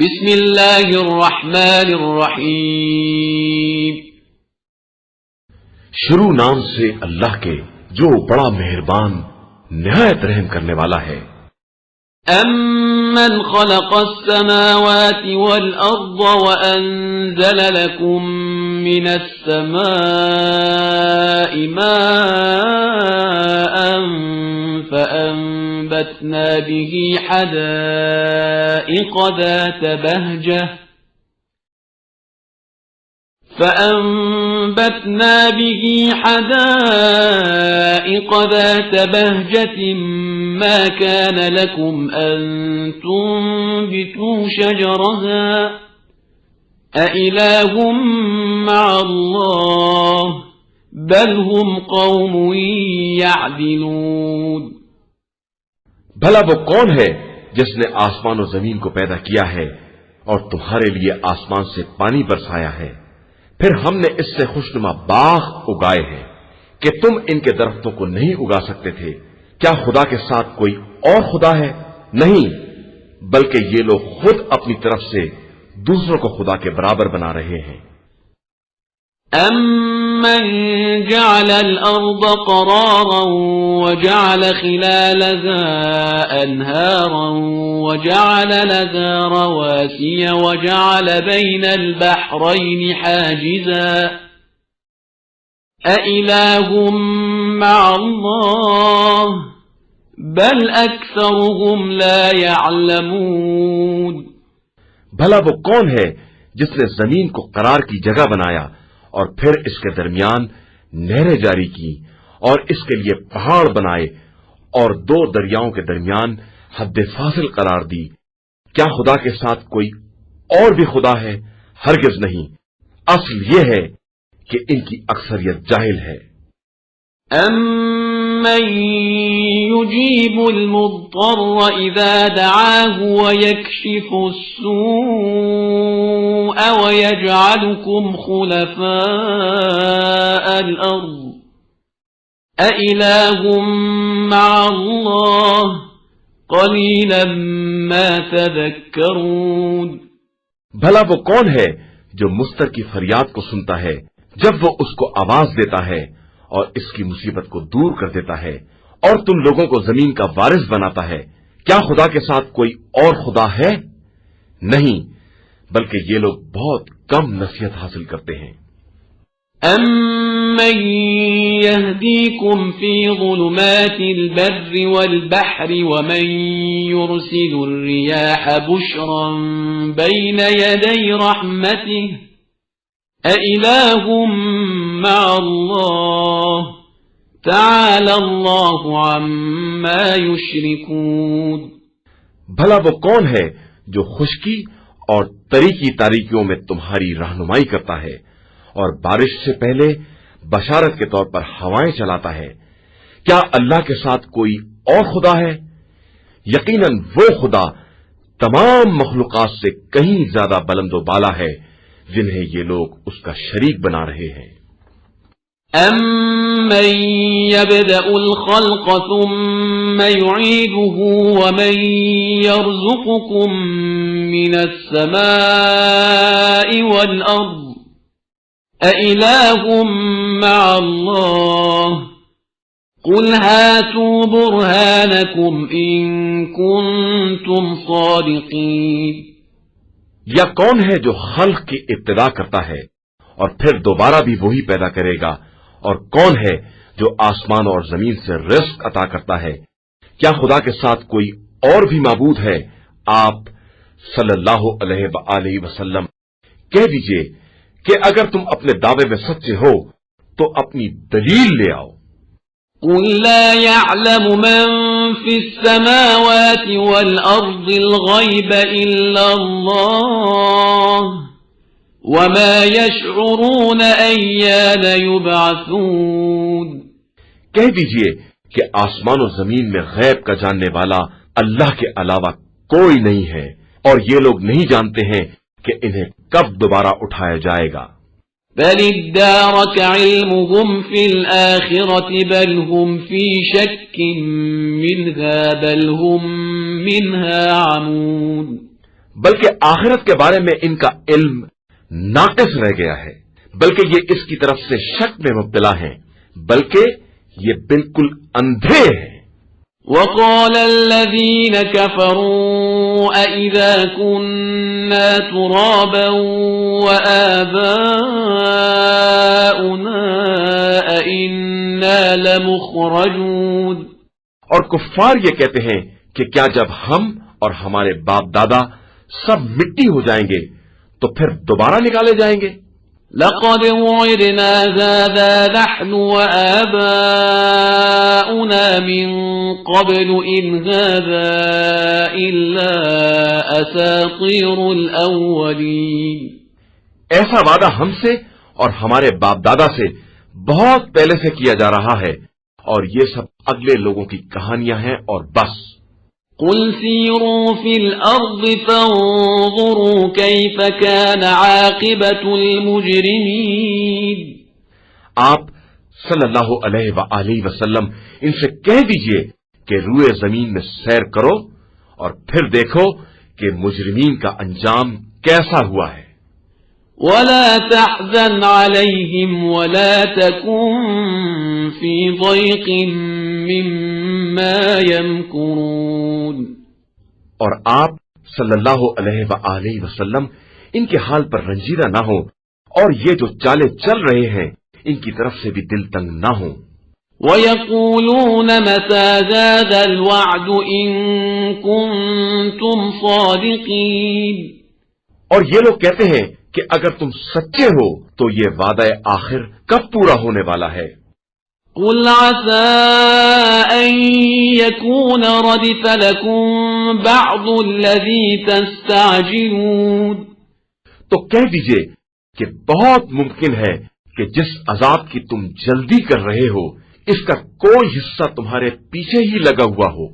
بسم اللہ الرحمن الرحیم۔ شروع نام سے اللہ کے جو بڑا مہربان نہایت رحم کرنے والا ہے۔ امن خلق السماوات والارض وانزل لكم من السماء ماء فأنبتنا به حدائق ذات بهجة ما كان لكم أن تنبتوا شجرها أإله مع الله بل هم قوم يعدلون۔ بھلا وہ کون ہے جس نے آسمان و زمین کو پیدا کیا ہے اور تمہارے لیے آسمان سے پانی برسایا ہے، پھر ہم نے اس سے خوشنما باغ اگائے ہیں کہ تم ان کے درختوں کو نہیں اگا سکتے تھے۔ کیا خدا کے ساتھ کوئی اور خدا ہے؟ نہیں، بلکہ یہ لوگ خود اپنی طرف سے دوسروں کو خدا کے برابر بنا رہے ہیں۔ امن جعل الارض قرارا وجعل خلالها انهارا وجعل لها رواسي وجعل بين البحرين حاجزا أإله مع الله بل أكثرهم لا يعلمون۔ بھلا وہ کون ہے جس نے زمین کو قرار کی جگہ بنایا اور پھر اس کے درمیان نہریں جاری کی اور اس کے لیے پہاڑ بنائے اور دو دریاؤں کے درمیان حد فاصل قرار دی؟ کیا خدا کے ساتھ کوئی اور بھی خدا ہے؟ ہرگز نہیں، اصل یہ ہے کہ ان کی اکثریت جاہل ہے۔ أَمَّن يُجِيبُ الْمُضْطَرَّ إِذَا دَعَاهُ وَيَكْشِفُ السُّوءَ وَيَجْعَلُكُمْ خُلَفَاءَ الْأَرْضِ أَإِلَٰهٌ مَّعَ اللَّهِ قَلِيلًا مَّا تَذَكَّرُونَ۔ بھلا وہ کون ہے جو مضطر کی فریاد کو سنتا ہے جب وہ اس کو آواز دیتا ہے اور اس کی مصیبت کو دور کر دیتا ہے اور تم لوگوں کو زمین کا وارث بناتا ہے؟ کیا خدا کے ساتھ کوئی اور خدا ہے؟ نہیں، بلکہ یہ لوگ بہت کم نصیحت حاصل کرتے ہیں۔ أَمَّن يَهْدِيكُمْ فِي ظُلُمَاتِ الْبَرِّ وَالْبَحْرِ وَمَن يُرْسِلُ الرِّيَاحَ بُشْرًا بَيْنَ يَدَيْ رَحْمَتِهِ أَإِلَٰهٌ مَّعَ اللَّهِ تَعَالَى اللَّهُ عَمَّا يُشْرِكُونَ۔ بھلا وہ کون ہے جو خشکی اور تری کی تاریکیوں میں تمہاری رہنمائی کرتا ہے اور بارش سے پہلے بشارت کے طور پر ہوائیں چلاتا ہے؟ کیا اللہ کے ساتھ کوئی اور خدا ہے؟ یقیناً وہ خدا تمام مخلوقات سے کہیں زیادہ بلند و بالا ہے جنہیں یہ لوگ اس کا شریک بنا رہے ہیں۔ أَمَّن يَبْدَأُ الْخَلْقَ ثُمَّ يُعِيدُهُ وَمَن يَرْزُقُكُم مِّنَ السَّمَاءِ وَالْأَرْضِ أَإِلَٰهٌ مَّعَ اللَّهِ قُلْ هَاتُوا بُرْهَانَكُمْ إِن كُنتُمْ صَادِقِينَ۔ یا کون ہے جو خلق کی ابتدا کرتا ہے اور پھر دوبارہ بھی وہی پیدا کرے گا؟ اور کون ہے جو آسمان اور زمین سے رزق عطا کرتا ہے؟ کیا خدا کے ساتھ کوئی اور بھی معبود ہے؟ آپ صلی اللہ علیہ وآلہ وسلم کہہ دیجئے کہ اگر تم اپنے دعوے میں سچے ہو تو اپنی دلیل لے آؤ۔ قُل لَّا يَعْلَمُ مَن فِي السَّمَاوَاتِ وَالْأَرْضِ الْغَيْبَ إِلَّا اللَّهُ وَمَا يَشْعُرُونَ أَيَّانَ يُبْعَثُونَ۔ کہہ دیجئے کہ آسمان و زمین میں غیب کا جاننے والا اللہ کے علاوہ کوئی نہیں ہے، اور یہ لوگ نہیں جانتے ہیں کہ انہیں کب دوبارہ اٹھایا جائے گا۔ بل ادارك علمهم في الآخرة بل هم في شك منها بل هم منها عمون۔ بلکہ آخرت کے بارے میں ان کا علم ناقص رہ گیا ہے، بلکہ یہ اس کی طرف سے شک میں مبتلا ہیں، بلکہ یہ بالکل اندھے ہیں۔ وقال الذين كفروا أئذا كنا ترابا وآباؤنا أئنا لمخرجون، اور کفار یہ کہتے ہیں کہ کیا جب ہم اور ہمارے باپ دادا سب مٹی ہو جائیں گے تو پھر دوبارہ نکالے جائیں گے؟ لقد وعدنا هذا نحن وآباؤنا من قبل إن هذا إلا أساطير الأولين، ایسا وعدہ ہم سے اور ہمارے باپ دادا سے بہت پہلے سے کیا جا رہا ہے، اور یہ سب اگلے لوگوں کی کہانیاں ہیں اور بس۔ قل سيروا في الأرض فانظروا كيف كان عاقبة المجرمين، آپ صلی اللہ علیہ وآلہ وسلم ان سے کہہ دیجئے کہ روئے زمین میں سیر کرو اور پھر دیکھو کہ مجرمین کا انجام کیسا ہوا ہے۔ ولا تحزن عليهم ولا تكن في ضيق مما يمكرون، اور آپ صلی اللہ علیہ وآلہ وسلم ان کے حال پر رنجیدہ نہ ہوں، اور یہ جو چالیں چل رہے ہیں ان کی طرف سے بھی دل تنگ نہ ہوں۔ وَيَقُولُونَ مَتَى هَذَا الْوَعْدُ إِن كُنتُمْ صَادِقِينَ، اور یہ لوگ کہتے ہیں کہ اگر تم سچے ہو تو یہ وعدہ آخر کب پورا ہونے والا ہے؟ قُلْ عَسَىٰ أَن يَكُونَ رَدِفَ لَكُم بَعْضُ الَّذِي تَسْتَعْجِلُونَ، تو کہہ دیجئے کہ بہت ممکن ہے کہ جس عذاب کی تم جلدی کر رہے ہو اس کا کوئی حصہ تمہارے پیچھے ہی لگا ہوا ہو۔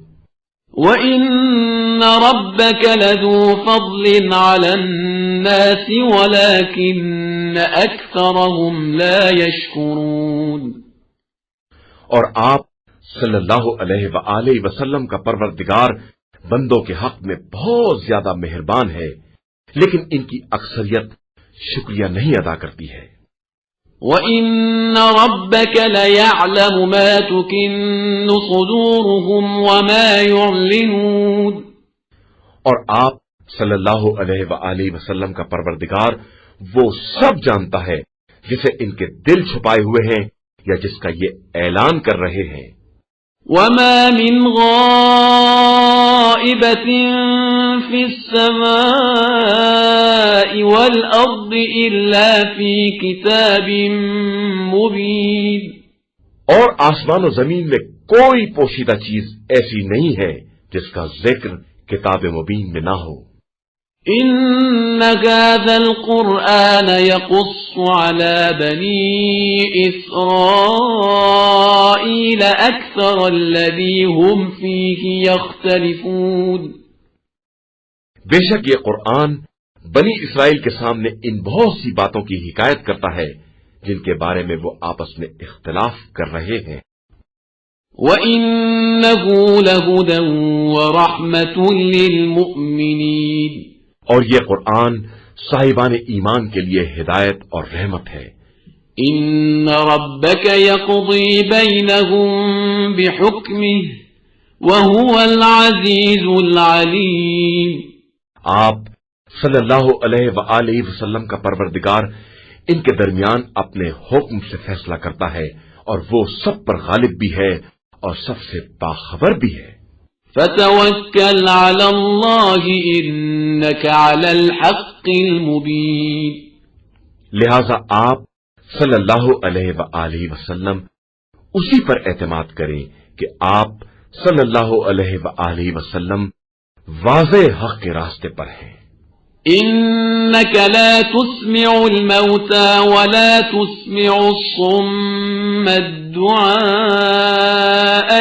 وَإِنَّ رَبَّكَ لَذُو فَضْلٍ عَلَى النَّاسِ وَلَكِنَّ أَكْثَرَهُمْ لَا يَشْكُرُونَ، اور آپ صلی اللہ علیہ وآلہ وسلم کا پروردگار بندوں کے حق میں بہت زیادہ مہربان ہے، لیکن ان کی اکثریت شکریہ نہیں ادا کرتی ہے۔ وَإِنَّ رَبَّكَ لَيَعْلَمُ مَا تُكِنُّ صُدُورُهُمْ وَمَا يُعْلِنُونَ، اور آپ صلی اللہ علیہ وآلہ وسلم کا پروردگار وہ سب جانتا ہے جسے ان کے دل چھپائے ہوئے ہیں یا جس کا یہ اعلان کر رہے ہیں۔ وَمَا مِنْ غَائِبَةٍ فِي السَّمَاءِ وَالْأَرْضِ إِلَّا فِي كِتَابٍ مُبِينٍ، اور آسمان و زمین میں کوئی پوشیدہ چیز ایسی نہیں ہے جس کا ذکر کتاب مبین میں نہ ہو۔ إِنَّ هَذَا الْقُرْآنَ يَقُصُّ عَلَى بَنِي إِسْرَائِيلَ أَكْثَرَ الَّذِي هُمْ فِيهِ يَخْتَلِفُونَ، بے شک یہ قرآن بنی اسرائیل کے سامنے ان بہت سی باتوں کی حکایت کرتا ہے جن کے بارے میں وہ آپس میں اختلاف کر رہے ہیں۔ وَإِنَّهُ لَهُدًى وَرَحْمَةٌ لِّلْمُؤْمِنِينَ، اور یہ قرآن صاحبان ایمان کے لیے ہدایت اور رحمت ہے۔ إِنَّ رَبَّكَ يَقْضِي بَيْنَهُم بِحُكْمِهِ وَهُوَ الْعَزِيزُ الْعَلِيمُ، آپ صلی اللہ علیہ وآلہ وسلم کا پروردگار ان کے درمیان اپنے حکم سے فیصلہ کرتا ہے اور وہ سب پر غالب بھی ہے اور سب سے باخبر بھی ہے۔ فَتَوَكَّلْ عَلَى اللَّهِ إِنَّكَ عَلَى الْحَقِّ الْمُبِينِ، لہذا آپ صلی اللہ علیہ وآلہ وسلم اسی پر اعتماد کریں کہ آپ صلی اللہ علیہ وآلہ وسلم واضح حق کے راستے پر ہیں۔ إِنَّكَ لَا تُسْمِعُ الْمَوْتَى وَلَا تُسْمِعُ الصُّمَّ الدُّعَاءَ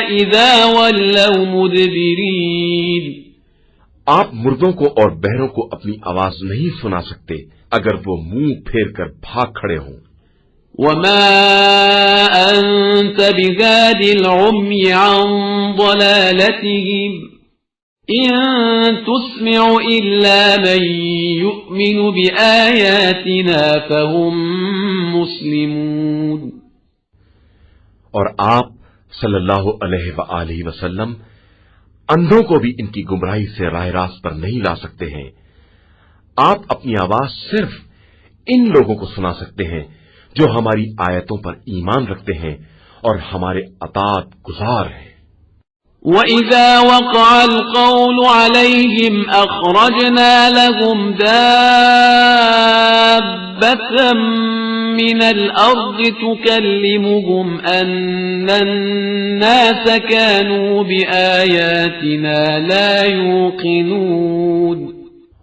إِذَا وَلَّوْا مُدْبِرِينَ، آپ مردوں کو اور بہروں کو اپنی آواز نہیں سنا سکتے اگر وہ منہ پھیر کر بھاگ کھڑے ہوں۔ وَمَا أَنْتَ بِهَادِ الْعُمْيِ عَنْ ضَلَالَتِهِمْ إن تسمع إلا من يؤمن بآياتنا فهم مسلمون. اور آپ صلی اللہ علیہ وآلہ وسلم اندھوں کو بھی ان کی گمراہی سے راہ راست پر نہیں لا سکتے ہیں. آپ اپنی آواز صرف ان لوگوں کو سنا سکتے ہیں جو ہماری آیتوں پر ایمان رکھتے ہیں اور ہمارے اطاعت گزار ہیں. وَإِذَا وَقَعَ الْقَوْلُ عَلَيْهِمْ أَخْرَجْنَا لَهُمْ دَابَّةً مِّنَ الْأَرْضِ تُكَلِّمُهُمْ أَنَّ النَّاسَ كَانُوا بِآيَاتِنَا لَا يُوقِنُونَ.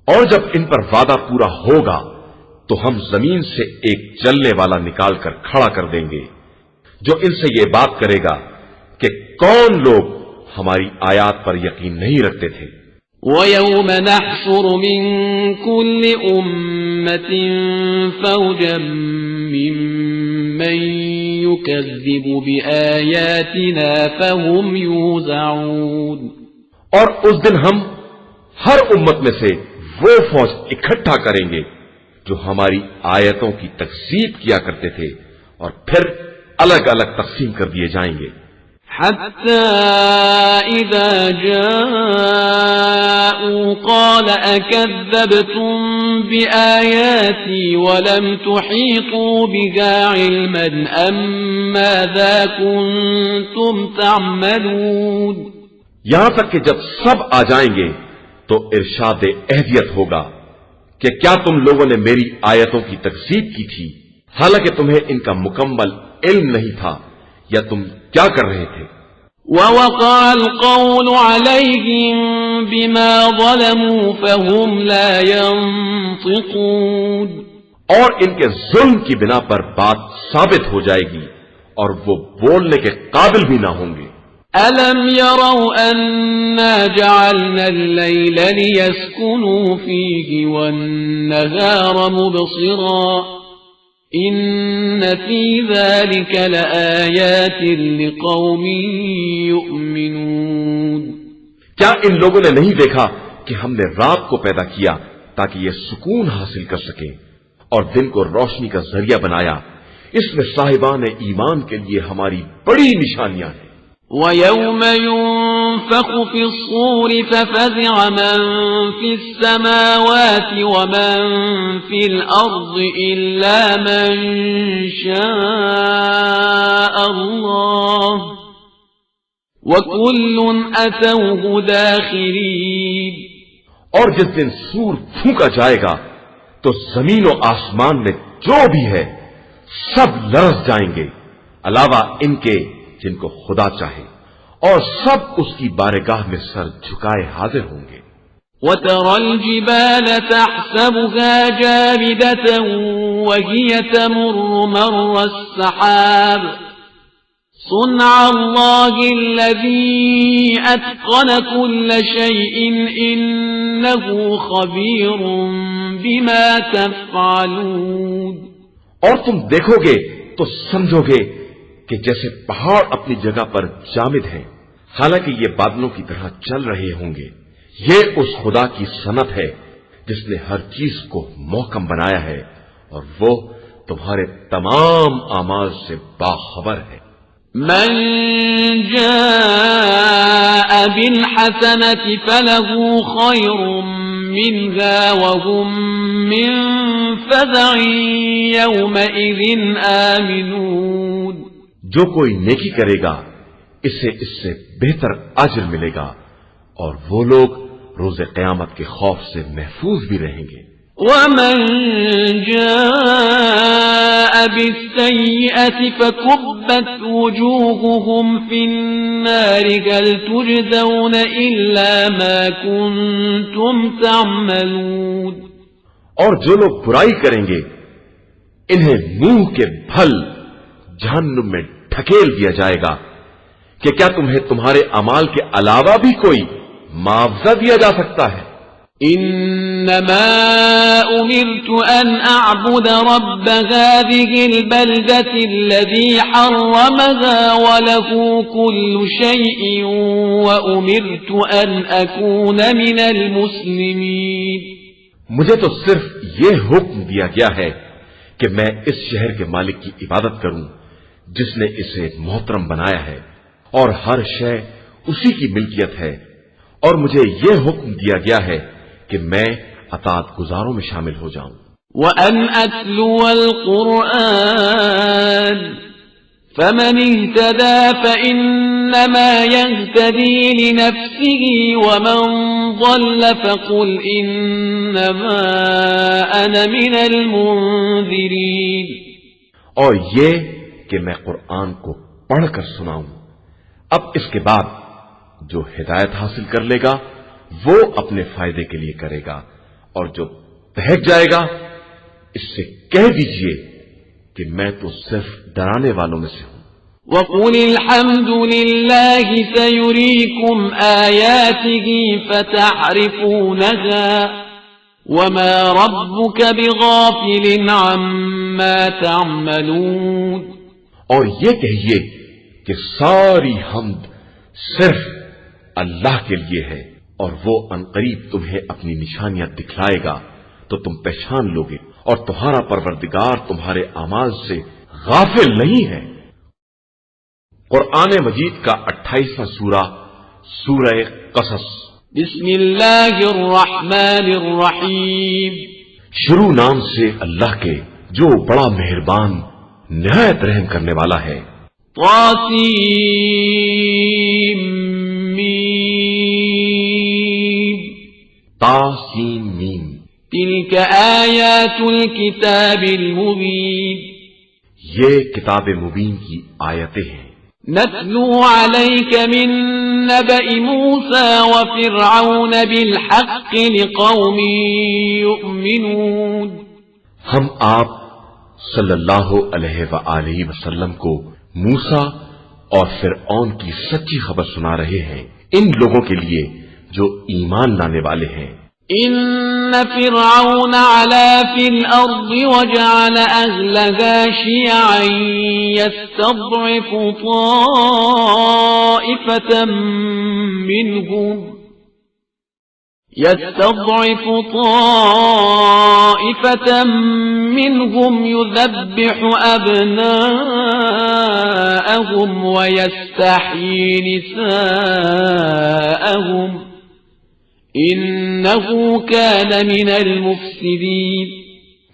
اور جب ان پر وعدہ پورا ہوگا تو ہم زمین سے ایک چلنے والا نکال کر کھڑا کر دیں گے جو ان سے یہ بات کرے گا کہ کون لوگ ہماری آیات پر یقین نہیں رکھتے تھے. وَيَوْمَ نَحْشُرُ مِنْ كُلِّ أُمَّةٍ فَوْجًا مِّمَّنْ يُكَذِّبُ بِآيَاتِنَا فَهُمْ يُوزَعُونَ. اور اس دن ہم ہر امت میں سے وہ فوج اکٹھا کریں گے جو ہماری آیتوں کی تکذیب کیا کرتے تھے اور پھر الگ الگ تقسیم کر دیے جائیں گے. حتى إذا جاءوا قال أكذبتم بآياتي ولم تحيطوا بها علما أم ماذا كنتم تعملون. یہاں تک کہ جب سب آ جائیں گے تو ارشاد اہدیت ہوگا کہ کیا تم لوگوں نے میری آیتوں کی تکذیب کی تھی حالانکہ تمہیں ان کا مکمل علم نہیں تھا یا تم کیا کر رہے تھے. وَوَقَعَ الْقَوْلُ عَلَيْهِمْ بِمَا ظَلَمُوا فَهُمْ لَا يَنطِقُونَ. اور ان کے ظلم کی بنا پر بات ثابت ہو جائے گی اور وہ بولنے کے قابل بھی نہ ہوں گے. أَلَمْ يَرَوْا أَنَّا جَعَلْنَا اللَّيْلَ لِيَسْكُنُوا فِيهِ وَالنَّهَارَ مُبْصِرًا إِنَّ فِي ذَلِكَ لَآيَاتٍ لِقَوْمٍ يُؤْمِنُونَ. کیا ان لوگوں نے نہیں دیکھا کہ ہم نے رات کو پیدا کیا تاکہ یہ سکون حاصل کر سکیں اور دن کو روشنی کا ذریعہ بنایا؟ اس میں صاحبان ایمان کے لیے ہماری بڑی نشانیاں ہیں. وَيَوْمَ يُنفَخُ فِي الصُّورِ فَفَزِعَ مَن فِي السَّمَاوَاتِ وَمَن فِي الْأَرْضِ إِلَّا مَن شَاءَ اللَّهُ وَكُلٌّ أَتَوْهُ دَاخِرِينَ. اور جس دن سور پھونکا جائے گا تو زمین و آسمان میں جو بھی ہے سب لرز جائیں گے علاوہ ان کے جن کو خدا چاہے اور سب اس کی بارگاہ میں سر جھکائے حاضر ہوں گے. وَتَرَى الْجِبَالَ تَحْسَبُهَا جَامِدَةً وَهِيَ تَمُرُّ مَرَّ السَّحَابِ صُنْعَ اللَّهِ الَّذِي أَتْقَنَ كُلَّ شَيْءٍ إِنَّهُ خَبِيرٌ بِمَا تَفْعَلُونَ. اور تم دیکھو گے تو سمجھو گے کہ جیسے پہاڑ اپنی جگہ پر جامد ہیں حالانکہ یہ بادلوں کی طرح چل رہے ہوں گے. یہ اس خدا کی صنعت ہے جس نے ہر چیز کو محکم بنایا ہے اور وہ تمہارے تمام اعمال سے باخبر ہے. من جاء بالحسنة فله خير منها وهم من فزع يومئذ آمنون. جو کوئی نیکی کرے گا اس سے بہتر اجر ملے گا اور وہ لوگ روز قیامت کے خوف سے محفوظ بھی رہیں گے. ومن جاء بالسيئة فكبت وجوههم في النار هل تجزون إلا ما كنتم تعملون. اور جو لوگ برائی کریں گے انہیں منہ کے پھل جہنم میں ڈھکیل دیا جائے گا کہ کیا تمہیں تمہارے اعمال کے علاوہ بھی کوئی معاوضہ دیا جا سکتا ہے؟ إنما أمرت أن أعبد رب هذه البلدة الذي حرمها وله كل شيء وأمرت أن أكون من المسلمين. مجھے تو صرف یہ حکم دیا گیا ہے کہ میں اس شہر کے مالک کی عبادت کروں جس نے اسے محترم بنایا ہے اور ہر شے اسی کی ملکیت ہے، اور مجھے یہ حکم دیا گیا ہے کہ میں اطاعت گزاروں میں شامل ہو جاؤں. وَأَنْ أَتْلُوَ الْقُرْآنَ فَمَنِ اهْتَدَى فَإِنَّمَا يَهْتَدِي لِنَفْسِهِ وَمَنْ ضَلَّ فَقُلْ إِنَّمَا أَنَا مِنَ الْمُنذِرِينَ. اور یہ کہ میں قرآن کو پڑھ کر سناؤں. اب اس کے بعد جو ہدایت حاصل کر لے گا وہ اپنے فائدے کے لیے کرے گا، اور جو بہک جائے گا اس سے کہہ دیجئے کہ میں تو صرف ڈرانے والوں میں سے ہوں. وَقُلِ الْحَمْدُ لِلَّهِ سَيُرِيكُمْ آيَاتِهِ فَتَعْرِفُونَهَا وَمَا رَبُّكَ بِغَافِلٍ عَمَّا تَعْمَلُونَ. اور یہ کہیے کہ ساری حمد صرف اللہ کے لیے ہے، اور وہ عنقریب تمہیں اپنی نشانیاں دکھلائے گا تو تم پہچان لوگے، اور تمہارا پروردگار تمہارے اعمال سے غافل نہیں ہے. قرآن مجید کا 28واں سورہ سورہ قصص. بسم اللہ الرحمن الرحیم. شروع نام سے اللہ کے جو بڑا مہربان نہایت رحم کرنے والا ہے. طاسیم تاسین میم. تلك آیات الكتاب المبین. یہ کتاب مبین کی آیتیں ہیں. نتلو علیک من نبأ موسى وفرعون بالحق لقوم یؤمنون. ہم آپ صلی اللہ علیہ وآلہ وسلم کو موسیٰ اور فرعون کی سچی خبر سنا رہے ہیں ان لوگوں کے لیے جو ایمان لانے والے ہیں. ان فرعون علا فی الارض وجعل اہلها شیعا یستضعف طائفة منهم يذبح أبناءهم ويستحيي نساءهم إنه كان من المفسدين.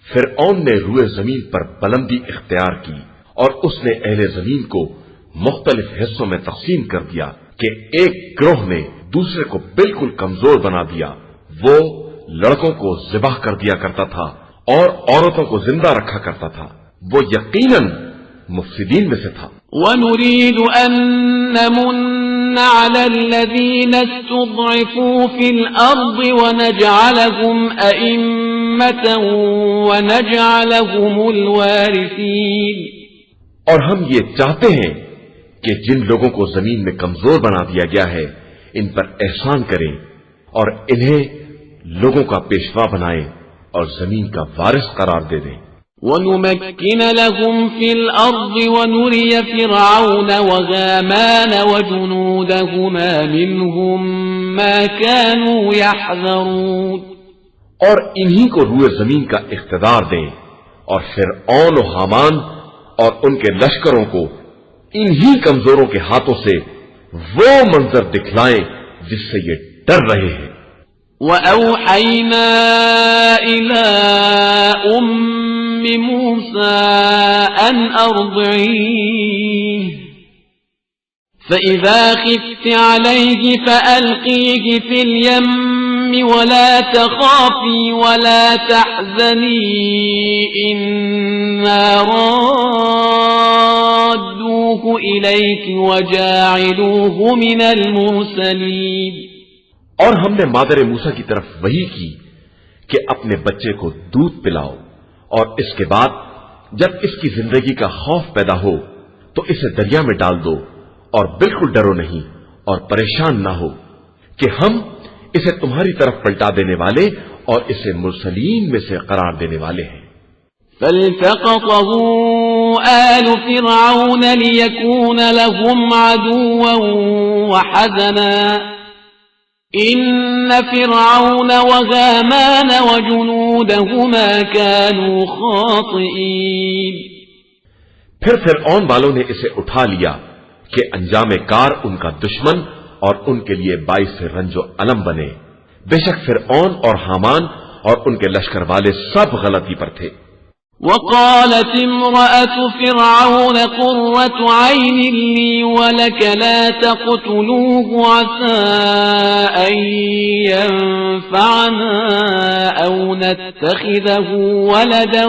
فرعون نے روئے زمین پر بلندی اختیار کی اور اس نے اہل زمین کو مختلف حصوں میں تقسیم کر دیا کہ ایک گروہ نے دوسرے کو بالکل کمزور بنا دیا. وہ لڑکوں کو ذبح کر دیا کرتا تھا اور عورتوں کو زندہ رکھا کرتا تھا. وہ یقیناً مفسدین میں سے تھا. وَنُرِيدُ أَن نَّمُنَّ عَلَى الَّذِينَ اسْتُضْعِفُوا فِي الْأَرْضِ وَنَجْعَلَهُمْ أَئِمَّةً وَنَجْعَلَهُمُ الْوَارِثِينَ. اور ہم یہ چاہتے ہیں کہ جن لوگوں کو زمین میں کمزور بنا دیا گیا ہے ان پر احسان کریں اور انہیں لوگوں کا پیشوا بنائیں اور زمین کا وارث قرار دے دیں. وَنُمَكِّنَ لَهُمْ فِي الْأَرْضِ وَنُرِيَ فِرْعَوْنَ وَهَامَانَ وَجُنُودَهُمَا مِنْهُمْ مَا كَانُوا يَحْذَرُونَ. اور انہی کو روئے زمین کا اقتدار دیں اور فرعون و حامان اور ان کے لشکروں کو انہی کمزوروں کے ہاتھوں سے وہ منظر دکھلائیں جس سے یہ ڈر رہے ہیں. وَأَوْحَيْنَا إِلَىٰ أُمِّ مُوسَىٰ أَنْ أَرْضِعِيهِ فَإِذَا خِفْتِ عَلَيْهِ فَأَلْقِيهِ فِي الْيَمِّ وَلَا تَخَافِي وَلَا تَحْزَنِي إِنَّا رَادُّوهُ إِلَيْكِ وَجَاعِلُوهُ مِنَ الْمُرْسَلِينَ. اور ہم نے مادر موسیٰ کی طرف وحی کی کہ اپنے بچے کو دودھ پلاؤ اور اس کے بعد جب اس کی زندگی کا خوف پیدا ہو تو اسے دریا میں ڈال دو اور بالکل ڈرو نہیں اور پریشان نہ ہو کہ ہم اسے تمہاری طرف پلٹا دینے والے اور اسے مرسلین میں سے قرار دینے والے ہیں۔ فالتقطه آل فرعون ليكون لهم عدوا وحزنا إن فرعون وهامان وجنودهما كانوا خاطئين۔ پھر فرعون والوں نے اسے اٹھا لیا کہ انجام کار ان کا دشمن اور ان کے لیے باعث رنج و الم بنے۔ بے شک فرعون اور حامان اور ان کے لشکر والے سب غلطی پر تھے۔ وقالت امرأة فرعون قرة عين لي ولك لا تقتلوه عسى أن ينفعنا أو نتخذه ولدا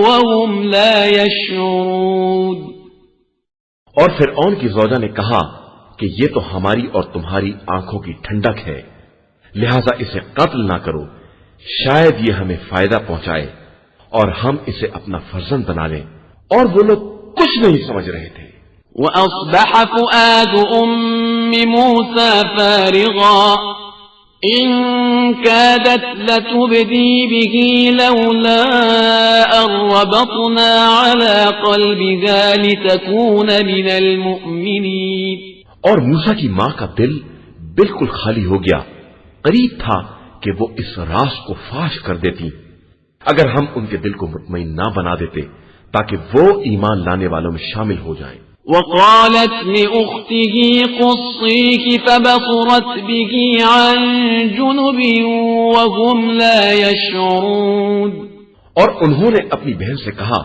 وهم لا يشعرون۔ اور فرعون کی زوجہ نے کہا کہ یہ تو ہماری اور تمہاری آنکھوں کی ٹھنڈک ہے، لہذا اسے قتل نہ کرو، شاید یہ ہمیں فائدہ پہنچائے اور ہم اسے اپنا فرزند بنا لیں۔ اور وہ لوگ کچھ نہیں سمجھ رہے تھے۔ وَأَصْبَحَ فُؤَادُ أُمِّ مُوسَى فَارِغًا إِن كَادَتْ لَتُبْدِي بِهِ لَوْلَا أَن رَّبَطْنَا عَلَى قَلْبِهَا لِتَكُونَ مِنَ الْمُؤْمِنِينَ۔ اور موسیٰ کی ماں کا دل بالکل خالی ہو گیا، قریب تھا کہ وہ اس راز کو فاش کر دیتی اگر ہم ان کے دل کو مطمئن نہ بنا دیتے تاکہ وہ ایمان لانے والوں میں شامل ہو جائیں۔ وقالت لأخته قصيه فبصرت به عن جنب وهم لا يشعرون۔ اور انہوں نے اپنی بہن سے کہا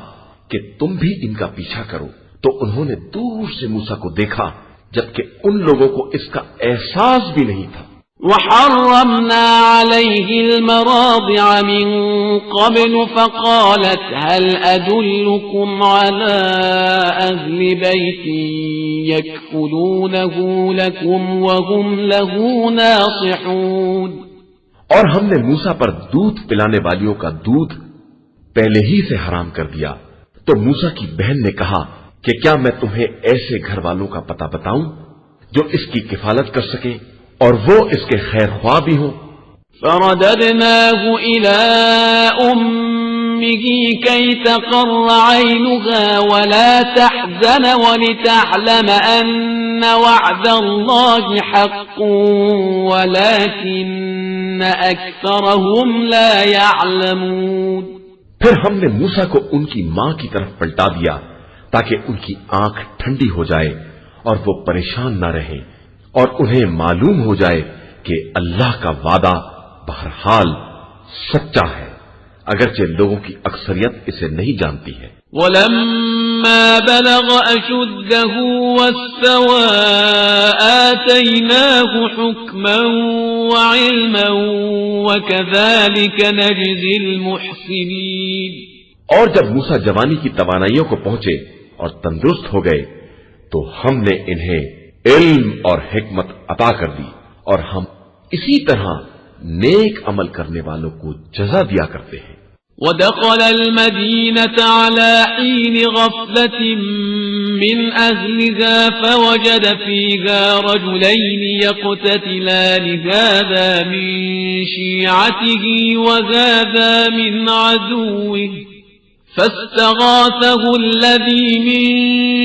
کہ تم بھی ان کا پیچھا کرو، تو انہوں نے دور سے موسیٰ کو دیکھا جبکہ ان لوگوں کو اس کا احساس بھی نہیں تھا۔ وحرمنا عليه المراضع من قبل فقالت هل أدلكم على أهل بيت يكفلونه لكم وهم له ناصحون۔ اور ہم نے موسیٰ پر دودھ پلانے والیوں کا دودھ پہلے ہی سے حرام کر دیا، تو موسیٰ کی بہن نے کہا کہ کیا میں تمہیں ایسے گھر والوں کا پتہ بتاؤں جو اس کی کفالت کر سکیں اور وہ اس کے خیر خواہ بھی ہوں۔ فرددناه إلى أمه كي تقر عينها ولا تحزن ولتعلم أن وعد الله حق ولكن أكثرهم لا يعلمون۔ پھر ہم نے موسیٰ کو ان کی ماں کی طرف پلٹا دیا تاکہ ان کی آنکھ ٹھنڈی ہو جائے اور وہ پریشان نہ رہیں اور انہیں معلوم ہو جائے کہ اللہ کا وعدہ بہرحال سچا ہے، اگرچہ لوگوں کی اکثریت اسے نہیں جانتی ہے۔ وَلَمَّا بَلَغَ أَشُدَّهُ وَاسْتَوَى آتَيْنَاهُ حُكْمًا وَعِلْمًا وَكَذَلِكَ نَجْزِي الْمُحْسِنِينَ۔ اور جب موسیٰ جوانی کی توانائیوں کو پہنچے اور تندرست ہو گئے تو ہم نے انہیں علم اور حکمت عطا کر دی، اور ہم اسی طرح نیک عمل کرنے والوں کو جزا دیا کرتے ہیں۔ وَدَخَلَ الْمَدِينَةَ عَلَى حِينِ غَفْلَةٍ مِّنْ أَهْلِهَا فَوَجَدَ فِيهَا رَجُلَيْنِ يَقْتَتِلَانِ هَذَا مِنْ شِيعَتِهِ وَهَذَا مِنْ عَدُوِّهِ فاستغاثه الذي من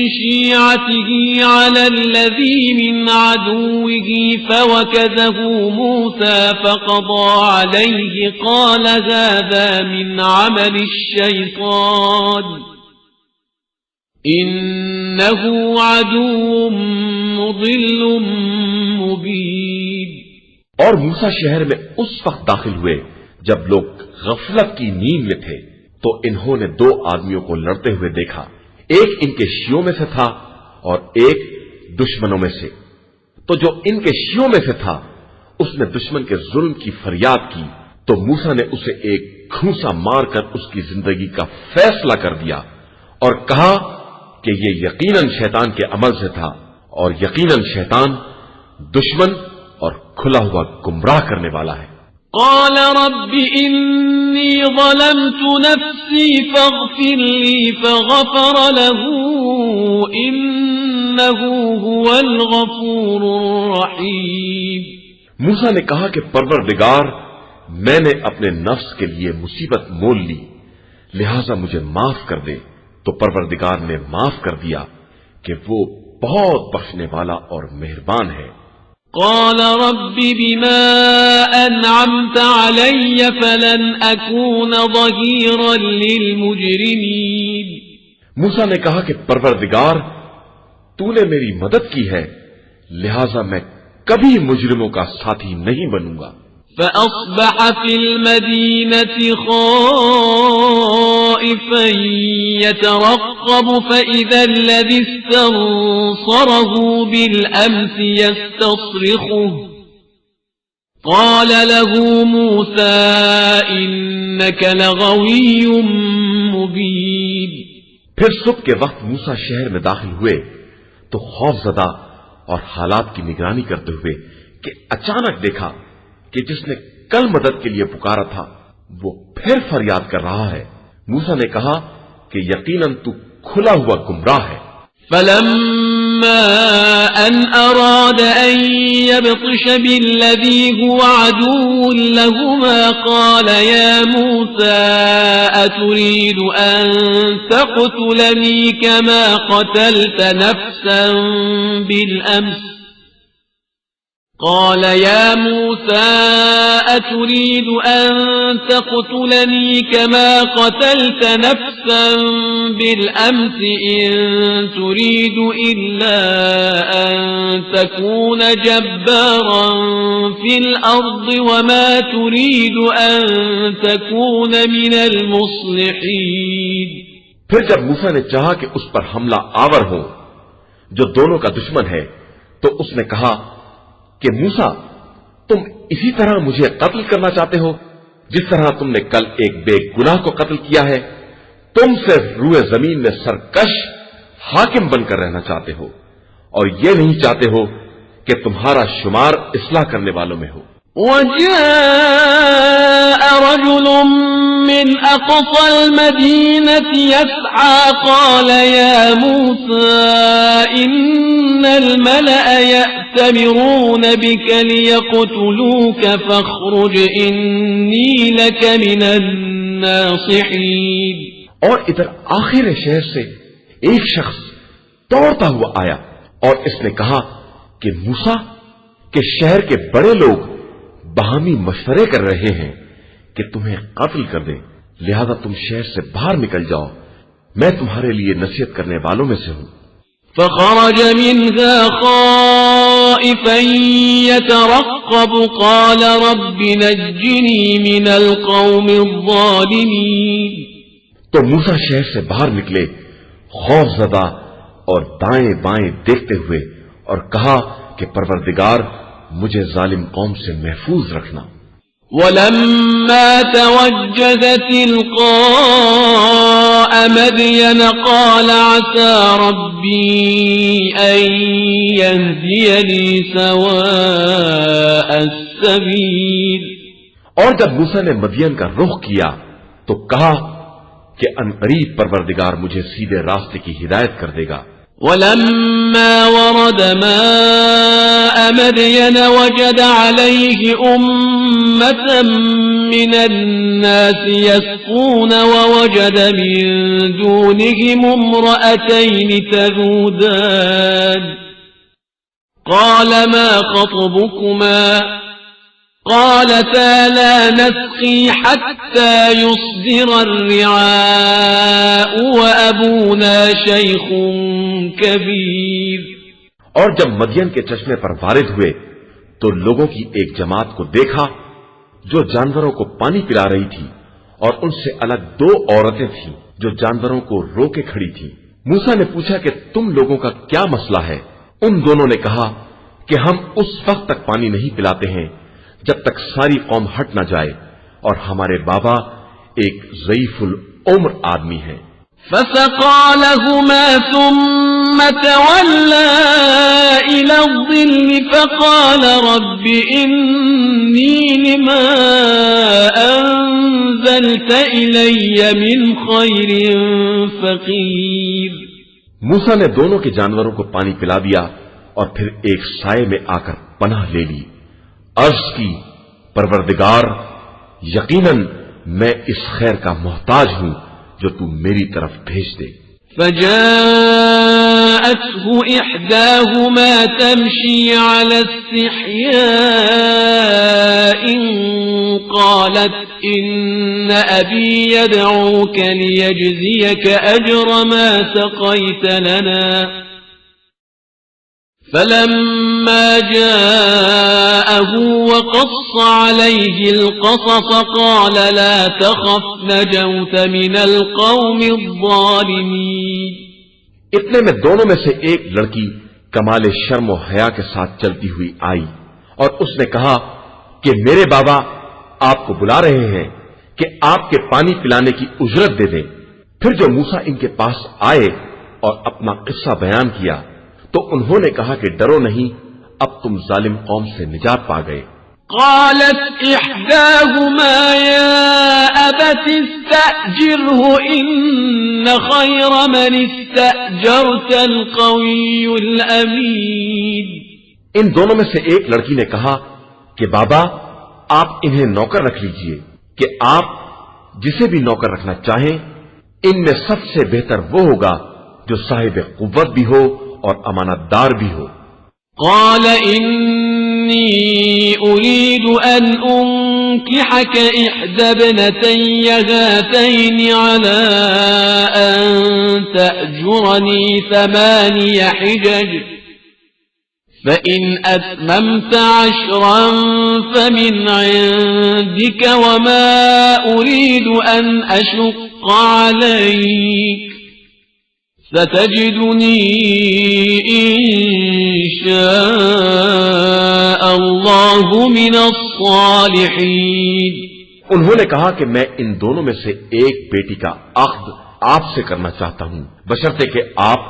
شيعته على الذي من عدوه فوكزه موسى فقضى عليه قال هذا من عمل الشيطان إنه عدو مضل مبين۔ اور موسیٰ شہر میں اس وقت داخل ہوئے جب لوگ غفلت کی نیند میں تھے، تو انہوں نے دو آدمیوں کو لڑتے ہوئے دیکھا، ایک ان کے شیعوں میں سے تھا اور ایک دشمنوں میں سے۔ تو جو ان کے شیعوں میں سے تھا اس نے دشمن کے ظلم کی فریاد کی، تو موسیٰ نے اسے ایک گھونسا مار کر اس کی زندگی کا فیصلہ کر دیا اور کہا کہ یہ یقیناً شیطان کے عمل سے تھا، اور یقیناً شیطان دشمن اور کھلا ہوا گمراہ کرنے والا ہے۔ قال رب إني ظلمت نفسي فاغفر لي فغفر له إنه هو الغفور الرحيم۔ موسیٰ نے کہا کہ پروردگار، میں نے اپنے نفس کے لیے مصیبت مول لی، لہذا مجھے معاف کر دے۔ تو پروردگار نے معاف کر دیا کہ وہ بہت بخشنے والا اور مہربان ہے۔ قال رب بما أنعمت علي فلن أكون ظهيرا للمجرمين۔ موسیٰ نے کہا کہ پروردگار، تو نے میری مدد کی ہے، لہذا میں کبھی مجرموں کا ساتھی نہیں بنوں گا۔ فأصبح في المدينة خائفا يترقب فإذا الذي استنصره بالأمس يستصرخه قال له موسى إنك لغوي مبين۔ پھر صبح کے وقت موسیٰ شہر میں داخل ہوئے تو خوف زدہ اور حالات کی نگرانی کرتے ہوئے کہ اچانک دیکھا کہ جس نے کل مدد کے لیے پکارا تھا وہ پھر فریاد کر رہا ہے۔ موسیٰ نے کہا کہ یقیناً تو کھلا ہوا گمراہ ہے۔ فلما أن أراد أن يبطش بالذي هو عدو لهما قال يا موسى أتريد أن تقتلني كما قتلت نفسا بالأمس قال يا موسى أتريد أن تقتلني كما قتلت نفسا بالأمس إن تريد إلا أن تكون جبارا في الأرض وما تريد أن تكون من المصلحين۔ پھر جب موسیٰ نے چاہا کہ اس پر حملہ آور ہو جو دونوں کا دشمن ہے تو اس نے کہا کہ موسیٰ، تم اسی طرح مجھے قتل کرنا چاہتے ہو جس طرح تم نے کل ایک بے گناہ کو قتل کیا ہے۔ تم صرف روئے زمین میں سرکش حاکم بن کر رہنا چاہتے ہو اور یہ نہیں چاہتے ہو کہ تمہارا شمار اصلاح کرنے والوں میں ہو۔ وجاء رجل من أقصى المدينة يسعى قال يا موسى إن الملأ يأتمرون بك ليقتلوك فاخرج إني لك من الناصحين۔ اور ادھر آخر شہر سے ایک شخص دوڑتا ہوا آیا اور اس نے کہا کہ موسیٰ کہ شہر کے بڑے لوگ باہمی مشورے کر رہے ہیں کہ تمہیں قتل کر دیں، لہذا تم شہر سے باہر نکل جاؤ، میں تمہارے لیے نصیحت کرنے والوں میں سے ہوں۔ فخرج منها خائفا يترقب قال رب نجني من القوم الظالمين۔ تو موسیٰ شہر سے باہر نکلے خوف زدہ اور دائیں بائیں دیکھتے ہوئے اور کہا کہ پروردگار مجھے ظالم قوم سے محفوظ رکھنا۔ ولما توجه تلقاء مدين قال عسى ربي أن يهديني سواء السبيل۔ اور جب موسیٰ نے مدین کا رخ کیا تو کہا کہ عنقریب پروردگار مجھے سیدھے راستے کی ہدایت کر دے گا۔ ولما ورد ماء مدين وجد عليه أمة من الناس يسقون ووجد من دونهم امرأتين تذودان قال ما خطبكما قالتا لا نسقي حتى يصدر الرعاء وأبونا شيخ كبير۔ اور جب مدین کے چشمے پر وارد ہوئے تو لوگوں کی ایک جماعت کو دیکھا جو جانوروں کو پانی پلا رہی تھی اور ان سے الگ دو عورتیں تھیں جو جانوروں کو روکے کھڑی تھیں۔ موسیٰ نے پوچھا کہ تم لوگوں کا کیا مسئلہ ہے؟ ان دونوں نے کہا کہ ہم اس وقت تک پانی نہیں پلاتے ہیں جب تک ساری قوم ہٹ نہ جائے اور ہمارے بابا ایک ضعیف العمر آدمی ہیں۔ فسقى لهما ثم تولى إلى الظل فقال رب إني لما أنزلت إلي من خير فقير۔ موسیٰ نے دونوں کے جانوروں کو پانی پلا دیا اور پھر ایک سائے میں آ کر پناہ لے لی عرض کی پروردگار یقیناً میں اس خیر کا محتاج ہوں جو تو میری طرف بھیج دے۔ فجاءته إحداهما تمشي على استحياء قالت إن أبي يدعوك ليجزيك أجر ما سقيت لنا فلما جاءه وقص عليه القصص قال لا تخف نجوت من القوم الظالمين۔ اتنے میں دونوں میں سے ایک لڑکی کمال شرم و حیا کے ساتھ چلتی ہوئی آئی اور اس نے کہا کہ میرے بابا آپ کو بلا رہے ہیں کہ آپ کے پانی پلانے کی اجرت دے دیں۔ پھر جو موسیٰ ان کے پاس آئے اور اپنا قصہ بیان کیا تو انہوں نے کہا کہ ڈرو نہیں، اب تم ظالم قوم سے نجات پا گئے۔ قالت إحداهما يا أبت استأجره إن خير من استأجرت القوي الأمين۔ ان دونوں میں سے ایک لڑکی نے کہا کہ بابا آپ انہیں نوکر رکھ لیجئے کہ آپ جسے بھی نوکر رکھنا چاہیں ان میں سب سے بہتر وہ ہوگا جو صاحب قوت بھی ہو اور امانت دار بھی ہو۔ قال إني أريد أن أنكحك إحدى ابنتي هاتين على أن تأجرني 8 حجج فإن أتممت 10 فمن عندك وما أريد أن أشق عليك ستجدني إن شاء الله من الصالحين۔ انہوں نے کہا کہ میں ان دونوں میں سے ایک بیٹی کا عقد آپ سے کرنا چاہتا ہوں بشرطے کہ آپ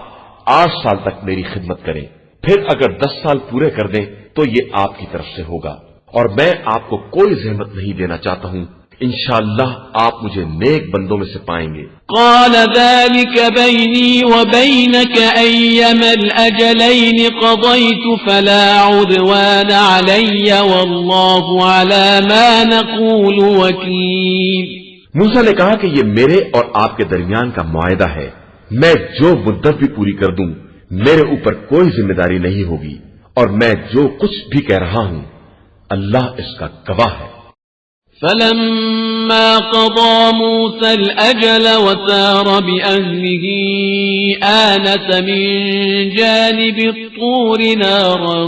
8 سال تک میری خدمت کریں، پھر اگر 10 سال پورے کر دیں تو یہ آپ کی طرف سے ہوگا، اور میں آپ کو کوئی زحمت نہیں دینا چاہتا ہوں، انشاءاللہ آپ مجھے نیک بندوں میں سے پائیں گے۔ قال ذلك بيني وبينك أيما الأجلين قضيت فلا عدوان علي والله على ما نقول وكيل۔ موسیٰ نے کہا کہ یہ میرے اور آپ کے درمیان کا معاہدہ ہے، میں جو مدت بھی پوری کر دوں میرے اوپر کوئی ذمہ داری نہیں ہوگی، اور میں جو کچھ بھی کہہ رہا ہوں اللہ اس کا گواہ ہے۔ فلما قضى موسى الأجل وسار بأهله آنس من جانب الطور نارا